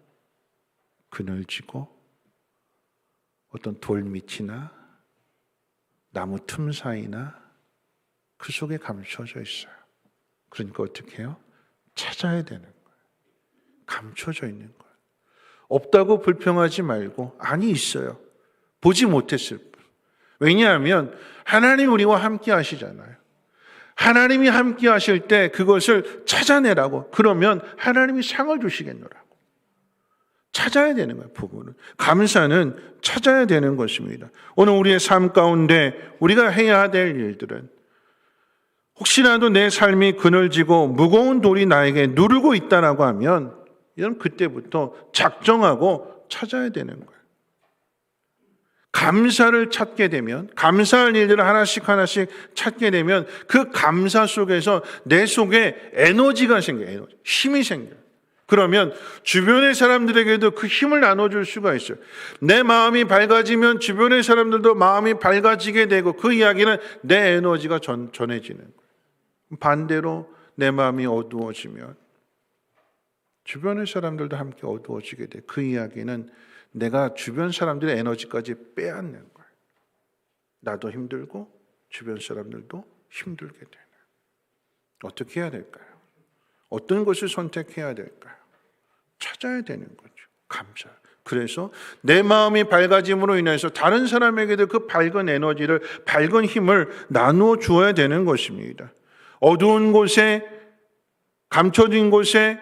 그늘지고 어떤 돌밑이나 나무 틈 사이나 그 속에 감춰져 있어요. 그러니까 어떻게 해요? 찾아야 되는 거예요. 감춰져 있는 거예요. 없다고 불평하지 말고, 아니 있어요. 보지 못했을 뿐. 왜냐하면 하나님 우리와 함께 하시잖아요. 하나님이 함께 하실 때 그것을 찾아내라고. 그러면 하나님이 상을 주시겠노라고. 찾아야 되는 거예요. 부부는. 감사는 찾아야 되는 것입니다. 오늘 우리의 삶 가운데 우리가 해야 될 일들은, 혹시라도 내 삶이 그늘지고 무거운 돌이 나에게 누르고 있다라고 하면 이런 그때부터 작정하고 찾아야 되는 거예요. 감사를 찾게 되면, 감사할 일들을 하나씩 찾게 되면 그 감사 속에서 내 속에 에너지가 생겨요. 힘이 생겨요. 그러면 주변의 사람들에게도 그 힘을 나눠줄 수가 있어요. 내 마음이 밝아지면 주변의 사람들도 마음이 밝아지게 되고 그 이야기는 내 에너지가 전해지는 거예요. 반대로 내 마음이 어두워지면 주변의 사람들도 함께 어두워지게 돼. 그 이야기는 내가 주변 사람들의 에너지까지 빼앗는 거예요. 나도 힘들고 주변 사람들도 힘들게 되는. 어떻게 해야 될까요? 어떤 것을 선택해야 될까요? 찾아야 되는 거죠. 감사. 그래서 내 마음이 밝아짐으로 인해서 다른 사람에게도 그 밝은 에너지를, 밝은 힘을 나누어 주어야 되는 것입니다. 어두운 곳에, 감춰진 곳에,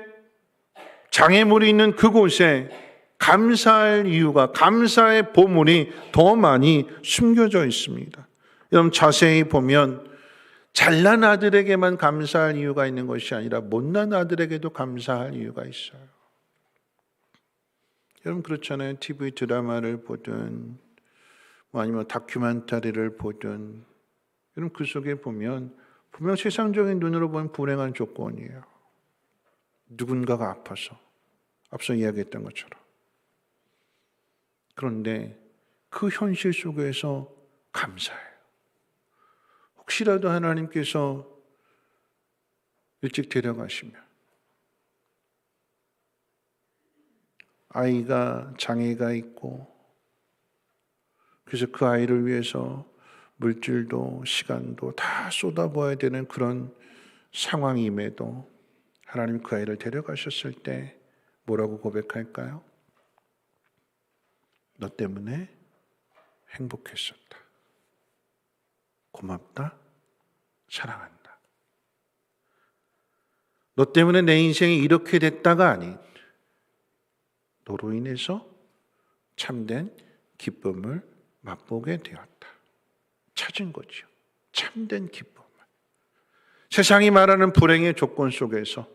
장애물이 있는 그곳에 감사할 이유가, 감사의 보물이 더 많이 숨겨져 있습니다. 여러분 자세히 보면 잘난 아들에게만 감사할 이유가 있는 것이 아니라 못난 아들에게도 감사할 이유가 있어요. 여러분 그렇잖아요. TV 드라마를 보든 아니면 다큐멘터리를 보든 여러분 그 속에 보면 분명 세상적인 눈으로 보면 불행한 조건이에요. 누군가가 아파서 앞서 이야기했던 것처럼. 그런데 그 현실 속에서 감사해요. 혹시라도 하나님께서 일찍 데려가시면 아이가 장애가 있고 그래서 그 아이를 위해서 물질도 시간도 다 쏟아부어야 되는 그런 상황임에도 하나님 그 아이를 데려가셨을 때 뭐라고 고백할까요? 너 때문에 행복했었다. 고맙다. 사랑한다. 너 때문에 내 인생이 이렇게 됐다가 아닌 너로 인해서 참된 기쁨을 맛보게 되었다. 찾은 거죠. 참된 기쁨을. 세상이 말하는 불행의 조건 속에서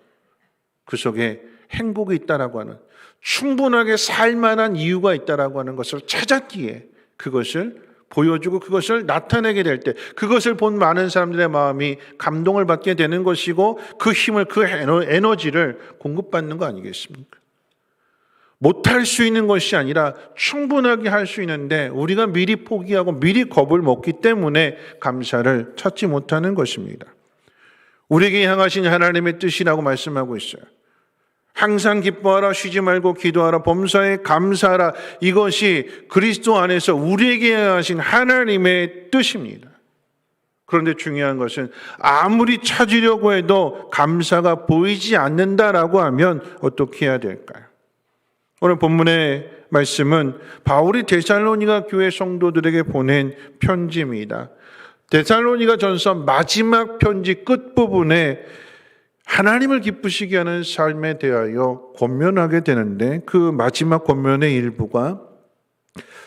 그 속에 행복이 있다라고 하는 충분하게 살만한 이유가 있다라고 하는 것을 찾았기에 그것을 보여주고 그것을 나타내게 될 때 그것을 본 많은 사람들의 마음이 감동을 받게 되는 것이고 그 힘을 그 에너지를 공급받는 거 아니겠습니까? 못할 수 있는 것이 아니라 충분하게 할 수 있는데 우리가 미리 포기하고 미리 겁을 먹기 때문에 감사를 찾지 못하는 것입니다. 우리에게 향하신 하나님의 뜻이라고 말씀하고 있어요. 항상 기뻐하라, 쉬지 말고 기도하라, 범사에 감사하라. 이것이 그리스도 안에서 우리에게 향하신 하나님의 뜻입니다. 그런데 중요한 것은 아무리 찾으려고 해도 감사가 보이지 않는다라고 하면 어떻게 해야 될까요? 오늘 본문의 말씀은 바울이 데살로니가 교회 성도들에게 보낸 편지입니다. 데살로니가 전서 마지막 편지 끝부분에 하나님을 기쁘시게 하는 삶에 대하여 권면하게 되는데 그 마지막 권면의 일부가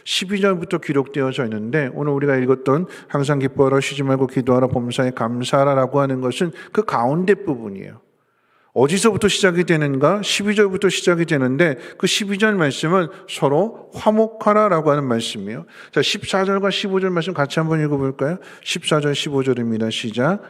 12절부터 기록되어져 있는데 오늘 우리가 읽었던 항상 기뻐하라, 쉬지 말고 기도하라, 범사에 감사하라라고 하는 것은 그 가운데 부분이에요. 어디서부터 시작이 되는가? 12절부터 시작이 되는데 그 12절 말씀은 서로 화목하라라고 하는 말씀이에요. 자, 14절과 15절 말씀 같이 한번 읽어볼까요? 14절 15절입니다. 시작.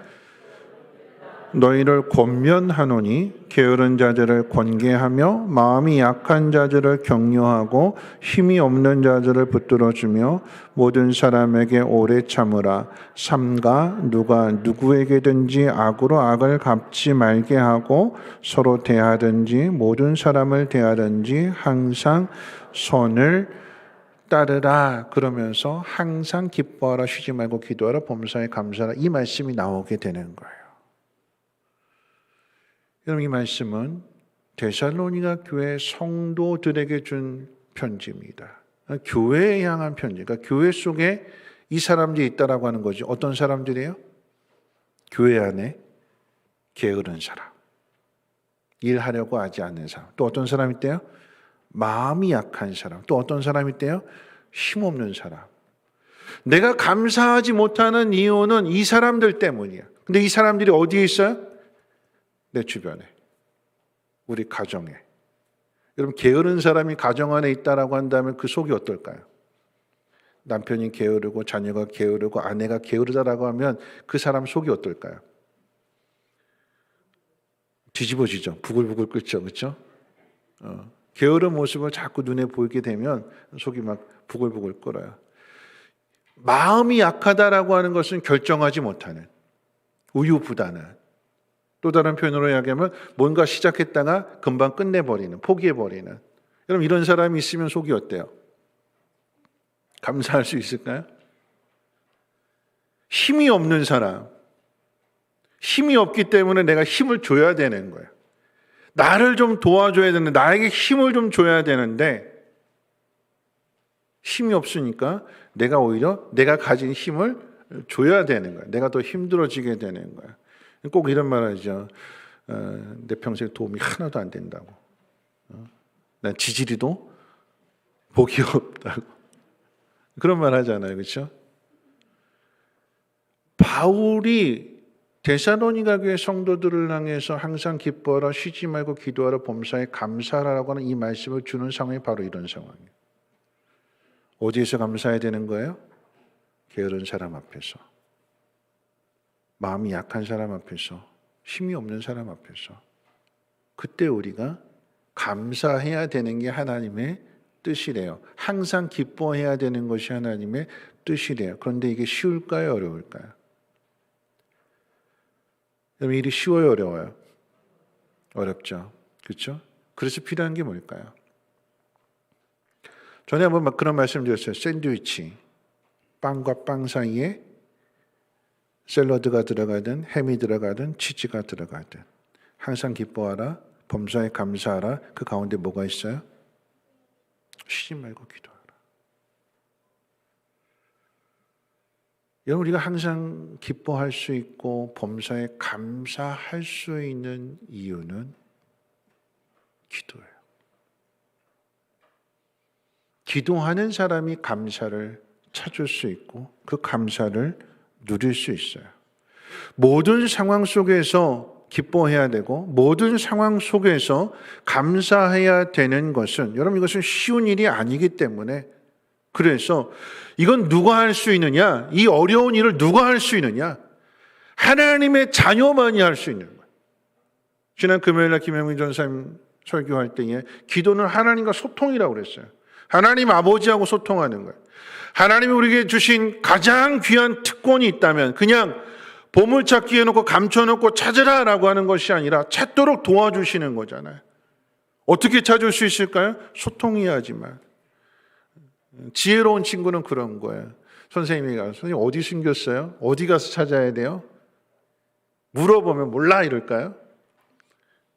너희를 권면하노니 게으른 자들을 권계하며 마음이 약한 자들을 격려하고 힘이 없는 자들을 붙들어주며 모든 사람에게 오래 참으라. 삼가 누가 누구에게든지 악으로 악을 갚지 말게 하고 서로 대하든지 모든 사람을 대하든지 항상 선을 따르라. 그러면서 항상 기뻐하라, 쉬지 말고 기도하라, 범사에 감사하라. 이 말씀이 나오게 되는 거예요. 여러분 이 말씀은 데살로니가 교회 성도들에게 준 편지입니다. 교회에 향한 편지. 그러니까 교회 속에 이 사람들이 있다라고 하는 거죠. 어떤 사람들이에요? 교회 안에 게으른 사람. 일하려고 하지 않는 사람. 또 어떤 사람이 있대요? 마음이 약한 사람. 또 어떤 사람이 있대요? 힘없는 사람. 내가 감사하지 못하는 이유는 이 사람들 때문이야. 근데 이 사람들이 어디에 있어요? 내 주변에, 우리 가정에. 여러분 게으른 사람이 가정 안에 있다라고 한다면 그 속이 어떨까요? 남편이 게으르고 자녀가 게으르고 아내가 게으르다라고 하면 그 사람 속이 어떨까요? 뒤집어지죠. 부글부글 끓죠. 그렇죠? 게으른 모습을 자꾸 눈에 보이게 되면 속이 막 부글부글 끓어요. 마음이 약하다라고 하는 것은 결정하지 못하는, 우유부단한, 또 다른 표현으로 이야기하면 뭔가 시작했다가 금방 끝내버리는, 포기해버리는. 여러분 이런 사람이 있으면 속이 어때요? 감사할 수 있을까요? 힘이 없는 사람, 힘이 없기 때문에 내가 힘을 줘야 되는 거예요. 나를 좀 도와줘야 되는데, 나에게 힘을 좀 줘야 되는데 힘이 없으니까 내가 오히려 내가 가진 힘을 줘야 되는 거예요. 내가 더 힘들어지게 되는 거예요. 꼭 이런 말 하죠. 내 평생 도움이 하나도 안 된다고. 난 지지리도 복이 없다고. 그런 말 하잖아요. 그렇죠? 바울이 데살로니가 교회 성도들을 향해서 항상 기뻐하라, 쉬지 말고 기도하라, 범사에 감사하라고 하는 이 말씀을 주는 상황이 바로 이런 상황이에요. 어디에서 감사해야 되는 거예요? 게으른 사람 앞에서, 마음이 약한 사람 앞에서, 힘이 없는 사람 앞에서. 그때 우리가 감사해야 되는 게 하나님의 뜻이래요. 항상 기뻐해야 되는 것이 하나님의 뜻이래요. 그런데 이게 쉬울까요? 어려울까요? 여러분, 일이 쉬워요? 어려워요? 어렵죠. 그렇죠? 그래서 필요한 게 뭘까요? 전에 한번 막 그런 말씀 드렸어요. 샌드위치, 빵과 빵 사이에 샐러드가 들어가든 햄이 들어가든 치즈가 들어가든 항상 기뻐하라, 범사에 감사하라. 그 가운데 뭐가 있어요? 쉬지 말고 기도하라. 여러분, 우리가 항상 기뻐할 수 있고 범사에 감사할 수 있는 이유는 기도예요. 기도하는 사람이 감사를 찾을 수 있고 그 감사를 누릴 수 있어요. 모든 상황 속에서 기뻐해야 되고 모든 상황 속에서 감사해야 되는 것은, 여러분, 이것은 쉬운 일이 아니기 때문에, 그래서 이건 누가 할 수 있느냐? 이 어려운 일을 누가 할 수 있느냐? 하나님의 자녀만이 할 수 있는 거예요. 지난 금요일날 김영민 전사님 설교할 때에 기도는 하나님과 소통이라고 그랬어요. 하나님 아버지하고 소통하는 거예요. 하나님이 우리에게 주신 가장 귀한 특권이 있다면 그냥 보물찾기 해놓고 감춰놓고 찾으라라고 하는 것이 아니라 찾도록 도와주시는 거잖아요. 어떻게 찾을 수 있을까요? 소통해야지만. 지혜로운 친구는 그런 거예요. 선생님이 가서, 선생님 어디 숨겼어요? 어디 가서 찾아야 돼요? 물어보면 몰라 이럴까요?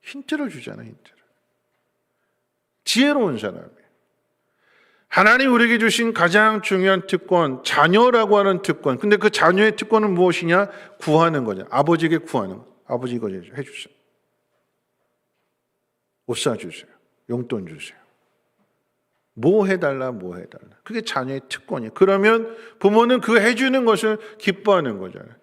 힌트를 주잖아요. 힌트를. 지혜로운 사람이에요. 하나님이 우리에게 주신 가장 중요한 특권, 자녀라고 하는 특권. 근데 그 자녀의 특권은 무엇이냐? 구하는 거죠. 아버지에게 구하는 거. 아버지 이거 해주세요. 옷 사주세요. 용돈 주세요. 뭐 해달라, 뭐 해달라. 그게 자녀의 특권이에요. 그러면 부모는 그 해주는 것을 기뻐하는 거잖아요.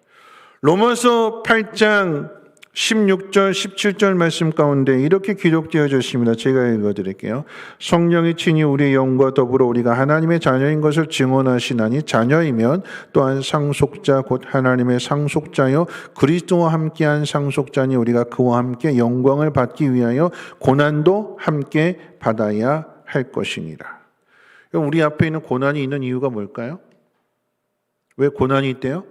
로마서 8장 16절, 17절 말씀 가운데 이렇게 기록되어 있습니다. 제가 읽어드릴게요. 성령이 친히 우리의 영과 더불어 우리가 하나님의 자녀인 것을 증언하시나니 자녀이면 또한 상속자 곧 하나님의 상속자요 그리스도와 함께한 상속자니 우리가 그와 함께 영광을 받기 위하여 고난도 함께 받아야 할 것이니라. 우리 앞에 있는 고난이 있는 이유가 뭘까요? 왜 고난이 있대요?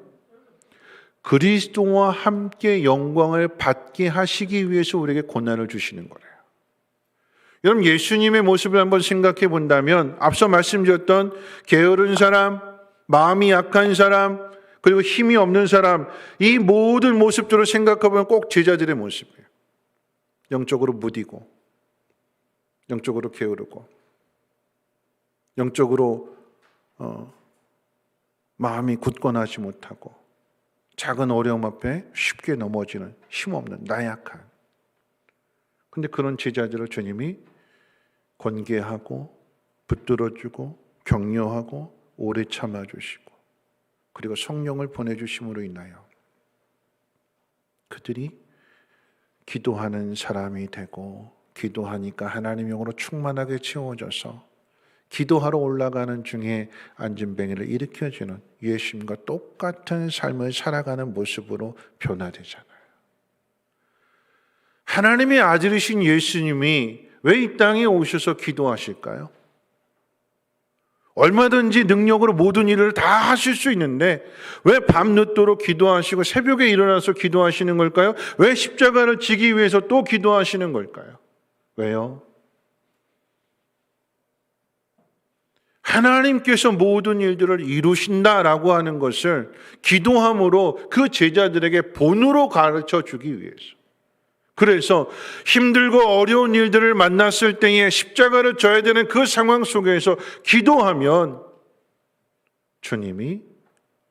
그리스도와 함께 영광을 받게 하시기 위해서 우리에게 고난을 주시는 거래요. 여러분, 예수님의 모습을 한번 생각해 본다면 앞서 말씀드렸던 게으른 사람, 마음이 약한 사람, 그리고 힘이 없는 사람, 이 모든 모습들을 생각해 보면 꼭 제자들의 모습이에요. 영적으로 무디고, 영적으로 게으르고, 영적으로 마음이 굳건하지 못하고 작은 어려움 앞에 쉽게 넘어지는 힘없는 나약한, 근데 그런 제자들을 주님이 권계하고 붙들어주고 격려하고 오래 참아주시고 그리고 성령을 보내주심으로 인하여 그들이 기도하는 사람이 되고 기도하니까 하나님의 영으로 충만하게 채워져서 기도하러 올라가는 중에 안진뱅이를 일으켜주는 예수님과 똑같은 삶을 살아가는 모습으로 변화되잖아요. 하나님의 아들이신 예수님이 왜 이 땅에 오셔서 기도하실까요? 얼마든지 능력으로 모든 일을 다 하실 수 있는데 왜 밤늦도록 기도하시고 새벽에 일어나서 기도하시는 걸까요? 왜 십자가를 지기 위해서 또 기도하시는 걸까요? 왜요? 하나님께서 모든 일들을 이루신다라고 하는 것을 기도함으로 그 제자들에게 본으로 가르쳐 주기 위해서. 그래서 힘들고 어려운 일들을 만났을 때에 십자가를 져야 되는 그 상황 속에서 기도하면 주님이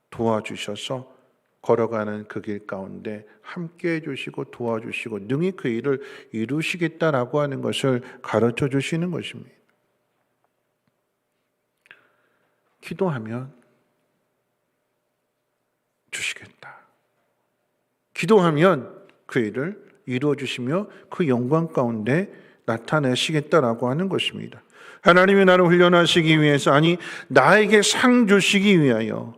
도와주셔서 걸어가는 그 길 가운데 함께 해주시고 도와주시고 능히 그 일을 이루시겠다라고 하는 것을 가르쳐 주시는 것입니다. 기도하면 주시겠다. 기도하면 그 일을 이루어 주시며 그 영광 가운데 나타내시겠다라고 하는 것입니다. 하나님이 나를 훈련하시기 위해서, 아니 나에게 상 주시기 위하여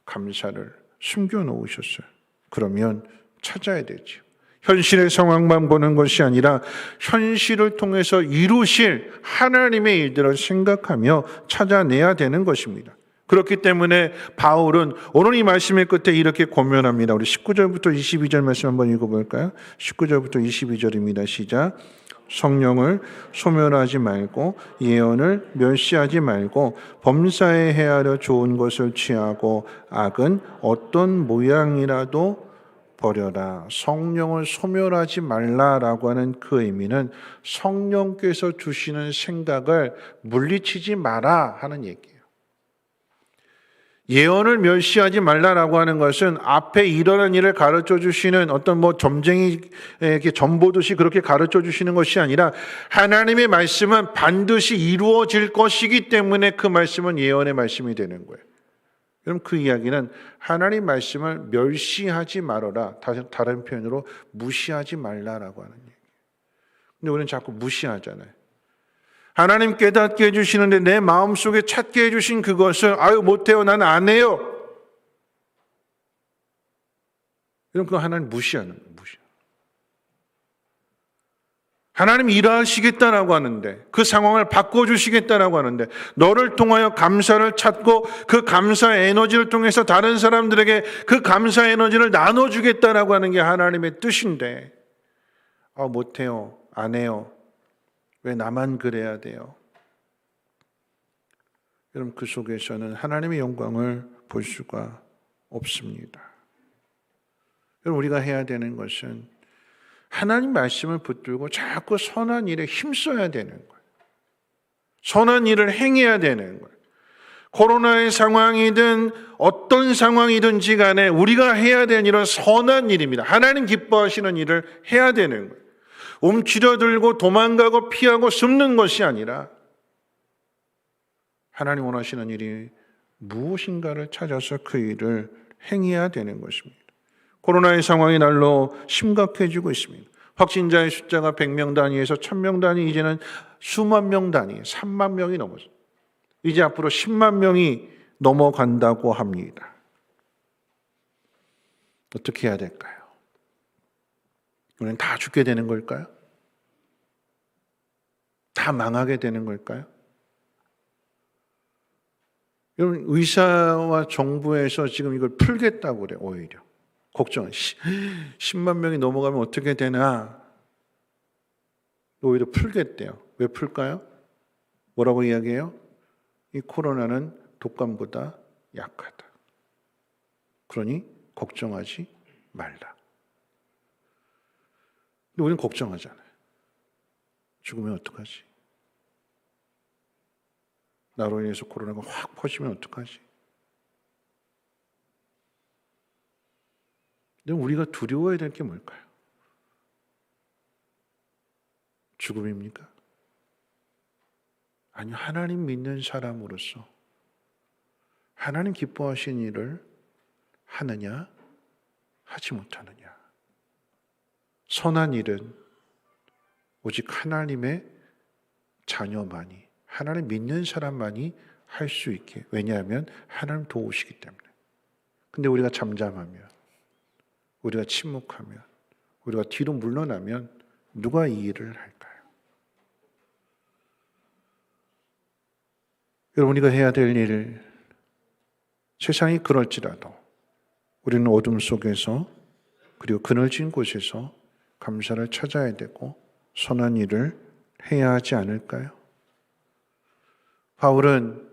감사를 숨겨 놓으셨어요. 그러면 찾아야 되죠. 현실의 상황만 보는 것이 아니라 현실을 통해서 이루실 하나님의 일들을 생각하며 찾아내야 되는 것입니다. 그렇기 때문에 바울은 오늘 이 말씀의 끝에 이렇게 권면합니다. 우리 19절부터 22절 말씀 한번 읽어볼까요? 19절부터 22절입니다. 시작. 성령을 소멸하지 말고 예언을 멸시하지 말고 범사에 헤아려 좋은 것을 취하고 악은 어떤 모양이라도 버려라. 성령을 소멸하지 말라라고 하는 그 의미는 성령께서 주시는 생각을 물리치지 마라 하는 얘기예요. 예언을 멸시하지 말라라고 하는 것은 앞에 일어난 일을 가르쳐 주시는 어떤 점쟁이에게 전보듯이 그렇게 가르쳐 주시는 것이 아니라 하나님의 말씀은 반드시 이루어질 것이기 때문에 그 말씀은 예언의 말씀이 되는 거예요. 그럼 그 이야기는 하나님 말씀을 멸시하지 말아라. 다른 표현으로 무시하지 말라라고 하는 얘기예요. 근데 우리는 자꾸 무시하잖아요. 하나님 깨닫게 해주시는데 내 마음속에 찾게 해주신 그것을 아유 못해요, 나는 안 해요. 이런 거 하나님 무시하는 거예요. 하나님 일하시겠다라고 하는데 그 상황을 바꿔주시겠다라고 하는데 너를 통하여 감사를 찾고 그 감사 에너지를 통해서 다른 사람들에게 그 감사 에너지를 나눠주겠다라고 하는 게 하나님의 뜻인데 못해요, 안 해요. 왜 나만 그래야 돼요? 여러분 그 속에서는 하나님의 영광을 볼 수가 없습니다. 여러분 우리가 해야 되는 것은 하나님 말씀을 붙들고 자꾸 선한 일에 힘써야 되는 거예요. 선한 일을 행해야 되는 거예요. 코로나의 상황이든 어떤 상황이든지 간에 우리가 해야 되는 일은 선한 일입니다. 하나님 기뻐하시는 일을 해야 되는 거예요. 움츠려들고 도망가고 피하고 숨는 것이 아니라 하나님 원하시는 일이 무엇인가를 찾아서 그 일을 행해야 되는 것입니다. 코로나의 상황이 날로 심각해지고 있습니다. 확진자의 숫자가 100명 단위에서 1000명 단위, 이제는 수만 명 단위, 3만 명이 넘었어요. 이제 앞으로 10만 명이 넘어간다고 합니다. 어떻게 해야 될까요? 우리는 다 죽게 되는 걸까요? 다 망하게 되는 걸까요? 여러분 의사와 정부에서 지금 이걸 풀겠다고 그래요. 오히려 걱정. 10만 명이 넘어가면 어떻게 되나? 오히려 풀겠대요. 왜 풀까요? 뭐라고 이야기해요? 이 코로나는 독감보다 약하다. 그러니 걱정하지 말라. 근데 우리는 걱정하잖아요. 죽으면 어떡하지? 나로 인해서 코로나가 확 퍼지면 어떡하지? 근데 우리가 두려워해야 될 게 뭘까요? 죽음입니까? 아니, 하나님 믿는 사람으로서 하나님 기뻐하신 일을 하느냐, 하지 못하느냐. 선한 일은 오직 하나님의 자녀만이, 하나님 믿는 사람만이 할 수 있게. 왜냐하면 하나님 도우시기 때문에. 근데 우리가 잠잠하면, 우리가 침묵하면, 우리가 뒤로 물러나면 누가 이 일을 할까요? 여러분, 우리가 해야 될 일, 세상이 그럴지라도 우리는 어둠 속에서 그리고 그늘진 곳에서 감사를 찾아야 되고 선한 일을 해야 하지 않을까요? 바울은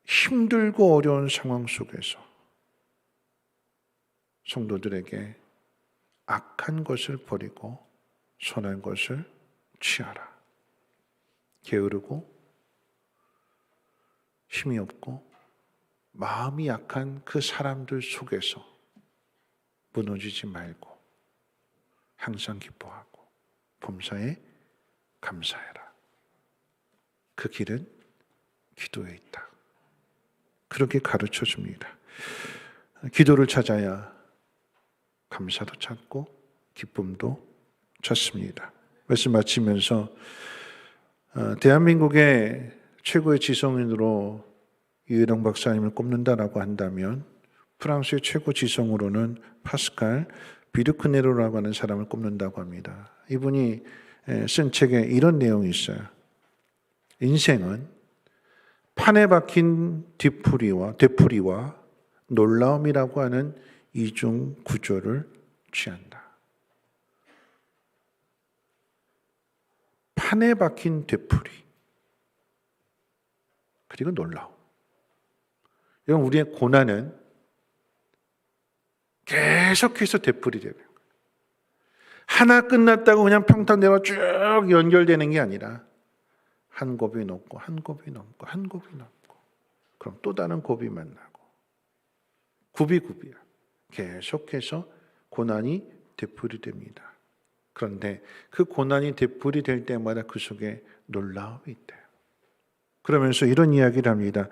힘들고 어려운 상황 속에서 성도들에게 악한 것을 버리고 선한 것을 취하라. 게으르고 힘이 없고 마음이 약한 그 사람들 속에서 무너지지 말고 항상 기뻐하고 범사에 감사해라. 그 길은 기도에 있다. 그렇게 가르쳐 줍니다. 기도를 찾아야 감사도 찾고 기쁨도 찾습니다. 말씀 마치면서 대한민국의 최고의 지성인으로 이회동 박사님을 꼽는다라고 한다면 프랑스의 최고 지성으로는 파스칼 비르크네로라고 하는 사람을 꼽는다고 합니다. 이분이 쓴 책에 이런 내용이 있어요. 인생은 판에 박힌 되풀이와 놀라움이라고 하는 이중 구조를 취한다. 판에 박힌 되풀이 그리고 놀라움. 여러분, 우리의 고난은 계속해서 되풀이되는 거예요. 하나 끝났다고 그냥 평탄대로 쭉 연결되는 게 아니라 한 곱이 넘고 한 곱이 넘고 한 곱이 넘고 그럼 또 다른 곱이 만나고 굽이야. 계속해서 고난이 되풀이됩니다. 그런데 그 고난이 되풀이될 때마다 그 속에 놀라움이 있대요. 그러면서 이런 이야기를 합니다.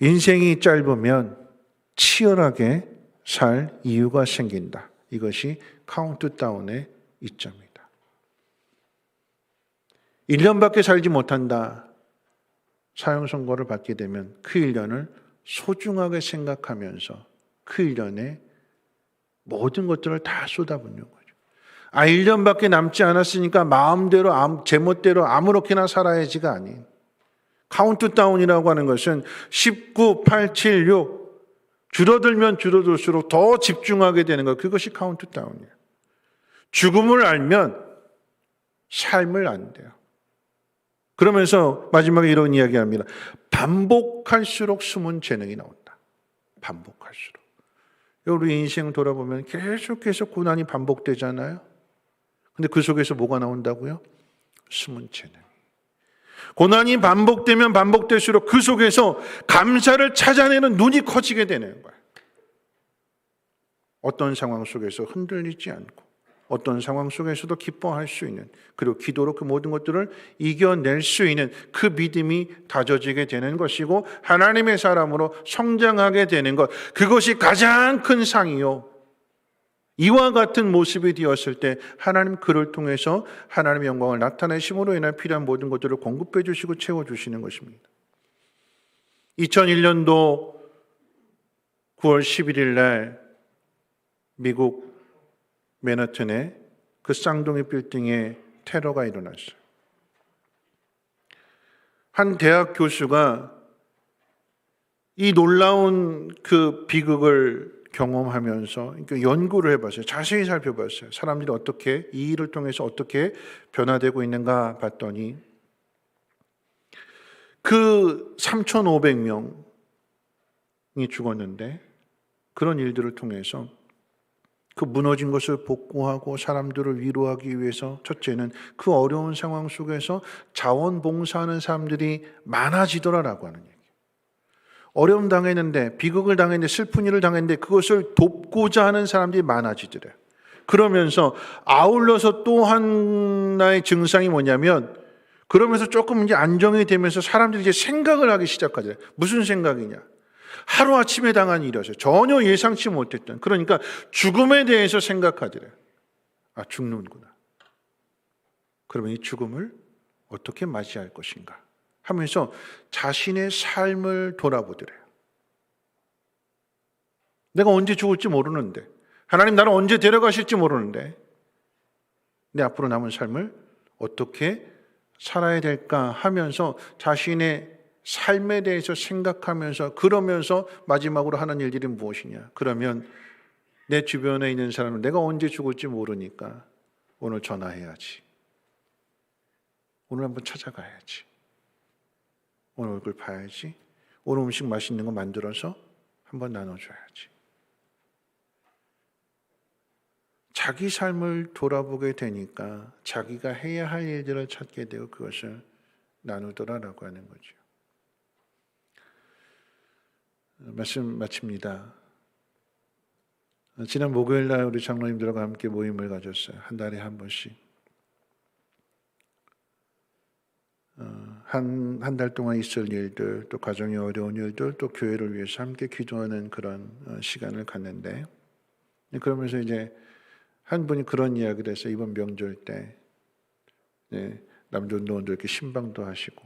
인생이 짧으면 치열하게 살 이유가 생긴다. 이것이 카운트다운의 이점이다. 1년밖에 살지 못한다. 사형 선고를 받게 되면 그 1년을 소중하게 생각하면서 그 1년에 모든 것들을 다 쏟아붓는 거죠. 1년밖에 남지 않았으니까 마음대로 제멋대로 아무렇게나 살아야지가 아닌 카운트다운이라고 하는 것은 19, 8, 7, 6 줄어들면 줄어들수록 더 집중하게 되는 것. 그것이 카운트다운이에요. 죽음을 알면 삶을 안대요. 그러면서 마지막에 이런 이야기합니다. 반복할수록 숨은 재능이 나온다. 반복할수록. 우리 인생 돌아보면 계속해서 고난이 반복되잖아요. 근데 그 속에서 뭐가 나온다고요? 숨은 재능. 고난이 반복되면 반복될수록 그 속에서 감사를 찾아내는 눈이 커지게 되는 거예요. 어떤 상황 속에서 흔들리지 않고 어떤 상황 속에서도 기뻐할 수 있는, 그리고 기도로 그 모든 것들을 이겨낼 수 있는 그 믿음이 다져지게 되는 것이고 하나님의 사람으로 성장하게 되는 것, 그것이 가장 큰 상이요. 이와 같은 모습이 되었을 때 하나님 그를 통해서 하나님의 영광을 나타내심으로 인해 필요한 모든 것들을 공급해 주시고 채워주시는 것입니다. 2001년도 9월 11일 날 미국 맨하튼의 그 쌍둥이 빌딩에 테러가 일어났어요. 한 대학 교수가 이 놀라운 그 비극을 경험하면서 연구를 해봤어요. 자세히 살펴봤어요. 사람들이 어떻게 이 일을 통해서 어떻게 변화되고 있는가 봤더니 그 3,500명이 죽었는데 그런 일들을 통해서 그 무너진 것을 복구하고 사람들을 위로하기 위해서 첫째는 그 어려운 상황 속에서 자원봉사하는 사람들이 많아지더라라고 하는 얘기예요. 어려움 당했는데, 비극을 당했는데, 슬픈 일을 당했는데 그것을 돕고자 하는 사람들이 많아지더래요. 그러면서 아울러서 또 하나의 증상이 뭐냐면, 그러면서 조금 이제 안정이 되면서 사람들이 이제 생각을 하기 시작하더래요. 무슨 생각이냐? 하루아침에 당한 일이었어요. 전혀 예상치 못했던. 그러니까 죽음에 대해서 생각하더래요. 아, 죽는구나. 그러면 이 죽음을 어떻게 맞이할 것인가 하면서 자신의 삶을 돌아보더래요. 내가 언제 죽을지 모르는데, 하나님 나를 언제 데려가실지 모르는데 내 앞으로 남은 삶을 어떻게 살아야 될까 하면서 자신의 삶에 대해서 생각하면서 그러면서 마지막으로 하는 일들이 무엇이냐? 그러면 내 주변에 있는 사람은 내가 언제 죽을지 모르니까 오늘 전화해야지. 오늘 한번 찾아가야지. 오늘 얼굴 봐야지. 오늘 음식 맛있는 거 만들어서 한번 나눠줘야지. 자기 삶을 돌아보게 되니까 자기가 해야 할 일들을 찾게 되고 그것을 나누더라라고 하는 거죠. 말씀 마칩니다. 지난 목요일 날 우리 장로님들과 함께 모임을 가졌어요. 한 달에 한 번씩. 한 달 동안 있을 일들, 또 가정의 어려운 일들, 또 교회를 위해서 함께 기도하는 그런 시간을 갖는데, 그러면서 이제 한 분이 그런 이야기를 했어요. 이번 명절 때 남존동원도 이렇게 신방도 하시고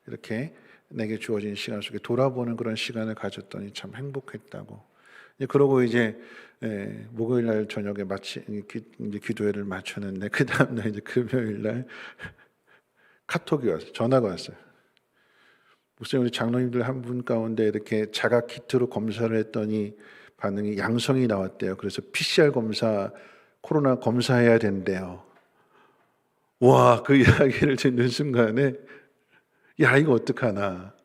이렇게 내게 주어진 시간 속에 돌아보는 그런 시간을 가졌더니 참 행복했다고. 그러고 이제 목요일 날 저녁에 이제 기도회를 마쳤는데 그 다음 날 이제 금요일 날 카톡이 왔어요. 전화가 왔어요. 목사님, 우리 장로님들 한 분 가운데 이렇게 자가 키트로 검사를 했더니 반응이 양성이 나왔대요. 그래서 PCR 검사, 코로나 검사해야 된대요. 와, 그 이야기를 듣는 순간에 야, 이거 어떡하나.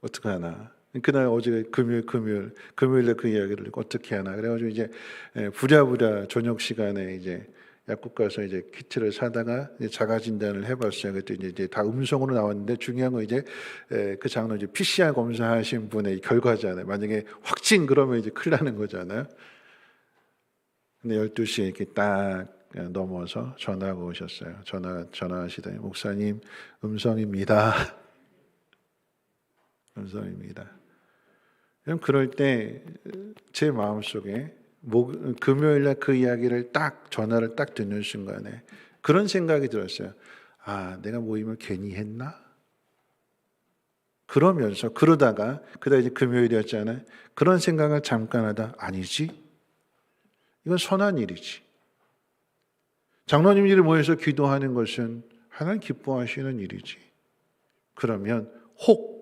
어떡하나. 그날 어제 금요일에 그 이야기를 어떻게 하나. 그래가지고 이제 부랴부랴 저녁 시간에 이제 약국 가서 이제 키트를 사다가 이제 자가 진단을 해봤어요. 그랬더니 이제 다 음성으로 나왔는데 중요한 건 이제 그 장로 이제 PCR 검사하신 분의 결과잖아요. 만약에 확진 그러면 이제 큰일 나는 거잖아요. 근데 12시에 이렇게 딱 넘어서 전화가 오셨어요. 전화하시더니 목사님 음성입니다. 음성입니다. 그럴 때 제 마음속에 금요일날 그 이야기를 전화를 딱 듣는 순간에 그런 생각이 들었어요. 아, 내가 모임을 괜히 했나? 그러다가 이제 금요일이었잖아요. 그런 생각을 잠깐 하다 아니지? 이건 선한 일이지. 장로님들이 모여서 기도하는 것은 하나님 기뻐하시는 일이지. 그러면 혹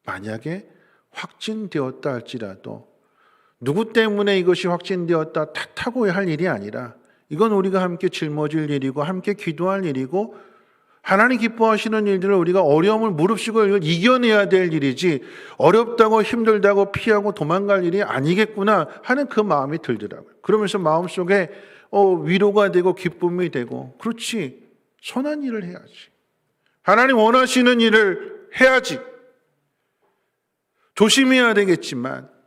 만약에 확진되었다 할지라도 누구 때문에 이것이 확진되었다 탓하고 할 일이 아니라 이건 우리가 함께 짊어질 일이고 함께 기도할 일이고 하나님 기뻐하시는 일들을 우리가 어려움을 무릅쓰고 이겨내야 될 일이지 어렵다고 힘들다고 피하고 도망갈 일이 아니겠구나 하는 그 마음이 들더라고요. 그러면서 마음속에 위로가 되고 기쁨이 되고 그렇지, 선한 일을 해야지. 하나님 원하시는 일을 해야지. 조심해야 되겠지만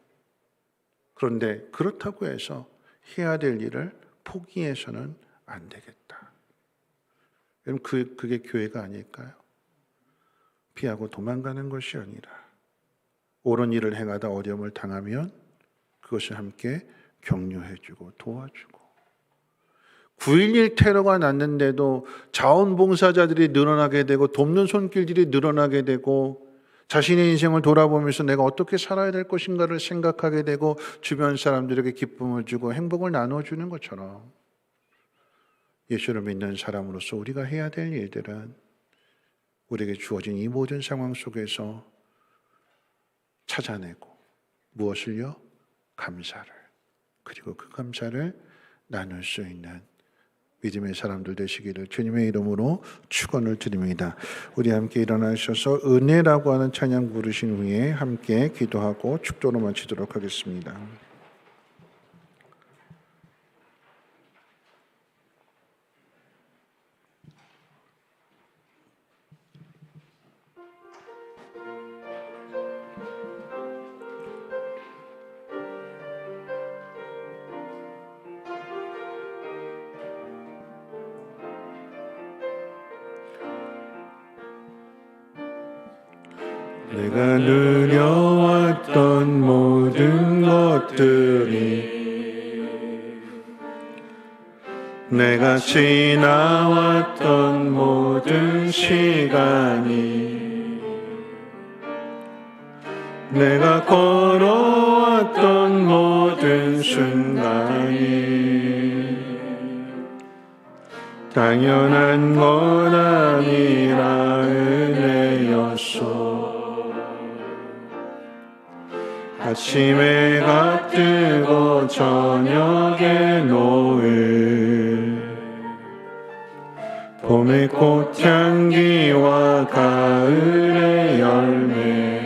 그런데 그렇다고 해서 해야 될 일을 포기해서는 안 되겠다. 그럼 그게 교회가 아닐까요? 피하고 도망가는 것이 아니라 옳은 일을 행하다 어려움을 당하면 그것을 함께 격려해주고 도와주고 9.11 테러가 났는데도 자원봉사자들이 늘어나게 되고 돕는 손길들이 늘어나게 되고 자신의 인생을 돌아보면서 내가 어떻게 살아야 될 것인가를 생각하게 되고 주변 사람들에게 기쁨을 주고 행복을 나눠주는 것처럼 예수를 믿는 사람으로서 우리가 해야 될 일들은 우리에게 주어진 이 모든 상황 속에서 찾아내고 무엇을요? 감사를. 그리고 그 감사를 나눌 수 있는 믿음의 사람들 되시기를 주님의 이름으로 축원을 드립니다. 우리 함께 일어나셔서 은혜라고 하는 찬양 부르신 후에 함께 기도하고 축도로 마치도록 하겠습니다. 내가 누려왔던 모든 것들이 내가 지나왔던 모든 시간이 내가 걸어왔던 모든 순간이 다 당연한 것 아니라 은혜였소. 아침에 해가 뜨고 저녁에 노을, 봄의 꽃향기와 가을의 열매,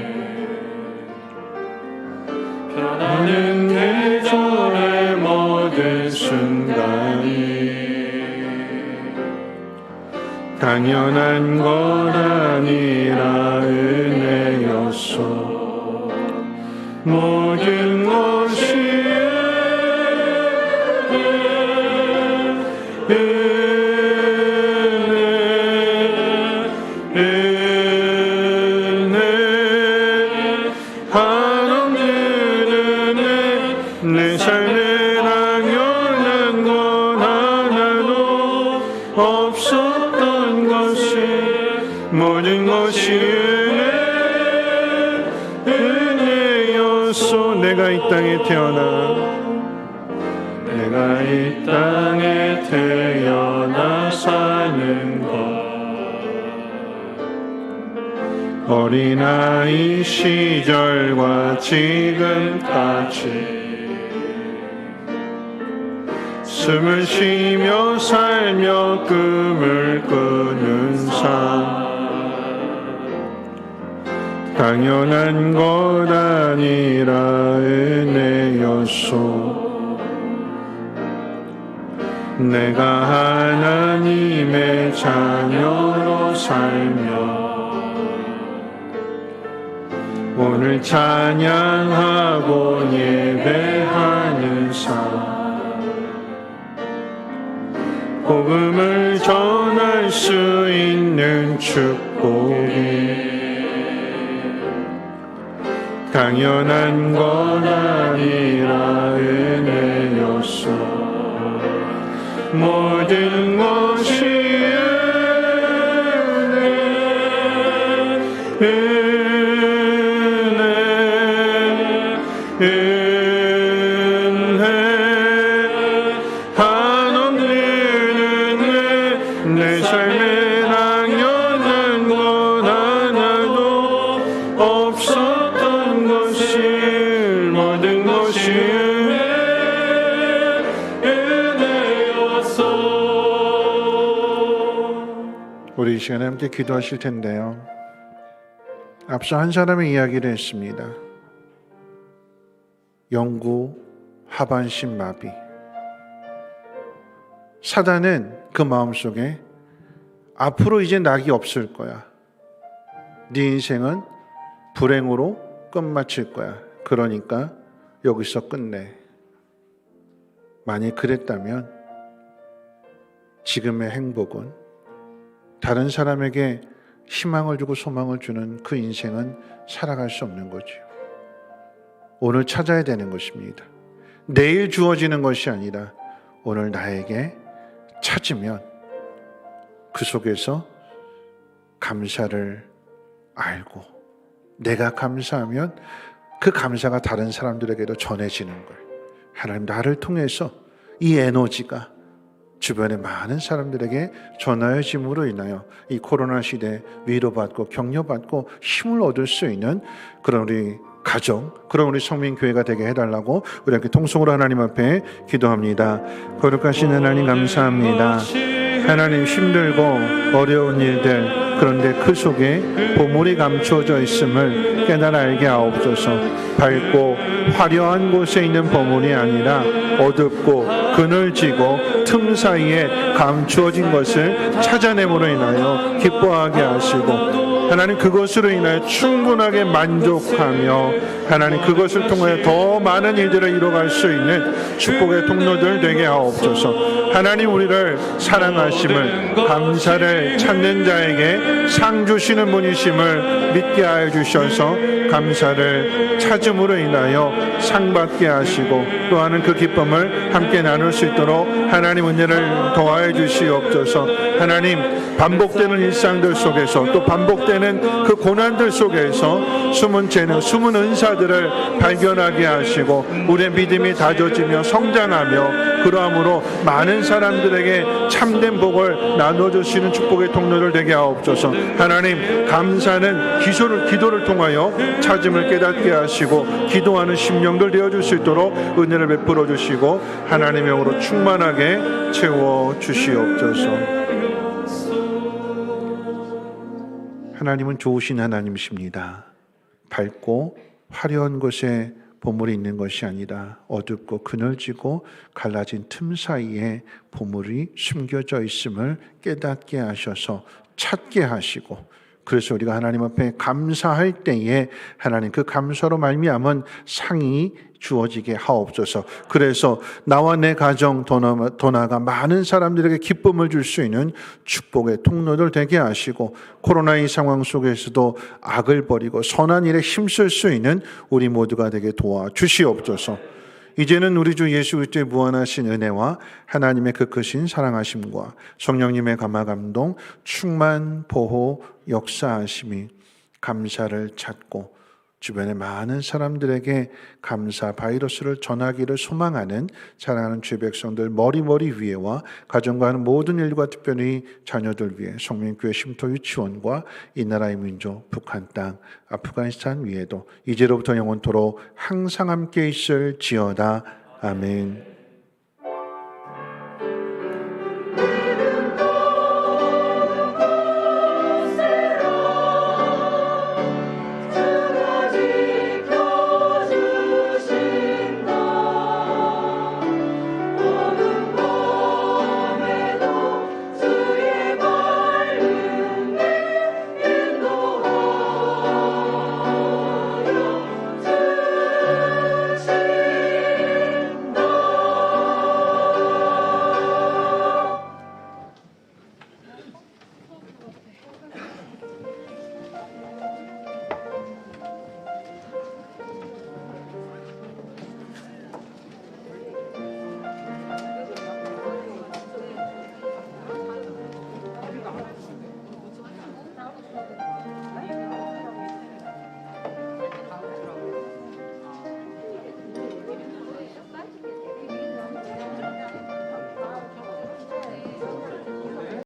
변하는 계절의 모든 순간이 당연한 것 아니라 은혜였소. 모든 것이 은혜, 한없는 은혜. 내 삶에 당연한 건 하나도 없었던 것이 모든 것이 은혜였소. 내가 이 땅에 태어나 사는 것, 어린아이 시절과 지금까지 숨을 쉬며 살며 꿈을 꾸는 삶, 당연한 것 아니라 은혜였소. 내가 하나님의 자녀로 살며 오늘 찬양하고 예배하는 삶, 복음을 전할 수 있는 축복이 당연한 것 아니라 은혜였소. 모든 것이 은혜, 한없는 은혜. 내 삶에 당연한 것 하나도 없었던 것이 모든 것이 은혜였어. 우리 이 시간에 함께 기도하실 텐데요. 앞서 한 사람의 이야기를 했습니다. 영구 하반신 마비. 사단은 그 마음속에 앞으로 이제 낙이 없을 거야. 네 인생은 불행으로 끝마칠 거야. 그러니까 여기서 끝내. 만약 그랬다면 지금의 행복은 다른 사람에게 희망을 주고 소망을 주는 그 인생은 살아갈 수 없는 거죠. 오늘 찾아야 되는 것입니다. 내일 주어지는 것이 아니라 오늘 나에게 찾으면 그 속에서 감사를 알고 내가 감사하면 그 감사가 다른 사람들에게도 전해지는 걸. 하나님, 나를 통해서 이 에너지가 주변의 많은 사람들에게 전하여짐으로 인하여 이 코로나 시대에 위로받고 격려받고 힘을 얻을 수 있는 그런 우리 가정, 그런 우리 성민교회가 되게 해달라고 우리 함께 통성으로 하나님 앞에 기도합니다. 거룩하신 하나님 감사합니다. 하나님, 힘들고 어려운 일들, 그런데 그 속에 보물이 감추어져 있음을 깨달아 알게 하옵소서. 밝고 화려한 곳에 있는 보물이 아니라 어둡고 그늘지고 틈 사이에 감추어진 것을 찾아냄으로 인하여 기뻐하게 하시고, 하나님 그것으로 인하여 충분하게 만족하며 하나님 그것을 통하여 더 많은 일들을 이뤄갈 수 있는 축복의 통로들 되게 하옵소서. 하나님, 우리를 사랑하심을, 감사를 찾는 자에게 상 주시는 분이심을 믿게 하여 주셔서 감사를 찾음으로 인하여 상 받게 하시고 또한 그 기쁨을 함께 나눌 수 있도록 하나님 은혜를 더하여 주시옵소서. 하나님, 반복되는 일상들 속에서 또 반복되는 그 고난들 속에서 숨은 재능, 숨은 은사들을 발견하게 하시고 우리의 믿음이 다져지며 성장하며 그러함으로 많은 사람들에게 참된 복을 나눠주시는 축복의 통로를 되게 하옵소서. 하나님, 감사는 기도를 통하여 찾음을 깨닫게 하시고 기도하는 심령들 되어줄 수 있도록 은혜를 베풀어 주시고 하나님의 영으로 충만하게 채워 주시옵소서. 하나님은 좋으신 하나님이십니다. 밝고 화려한 곳에 보물이 있는 것이 아니라 어둡고 그늘지고 갈라진 틈 사이에 보물이 숨겨져 있음을 깨닫게 하셔서 찾게 하시고, 그래서 우리가 하나님 앞에 감사할 때에 하나님 그 감사로 말미암은 상이 주어지게 하옵소서. 그래서 나와 내 가정 더 나아가 많은 사람들에게 기쁨을 줄 수 있는 축복의 통로들 되게 하시고, 코로나의 상황 속에서도 악을 버리고 선한 일에 힘쓸 수 있는 우리 모두가 되게 도와주시옵소서. 이제는 우리 주 예수 그리스도의 무한하신 은혜와 하나님의 그 크신 사랑하심과 성령님의 감화 감동 충만 보호 역사하심이 감사를 찾고 주변의 많은 사람들에게 감사 바이러스를 전하기를 소망하는 사랑하는 주의 백성들 머리머리 위에와 가정과 하는 모든 일과 특별히 자녀들 위해 성민교회 쉼터 유치원과 이 나라의 민족 북한 땅 아프가니스탄 위에도 이제로부터 영원토록 항상 함께 있을지어다. 아멘.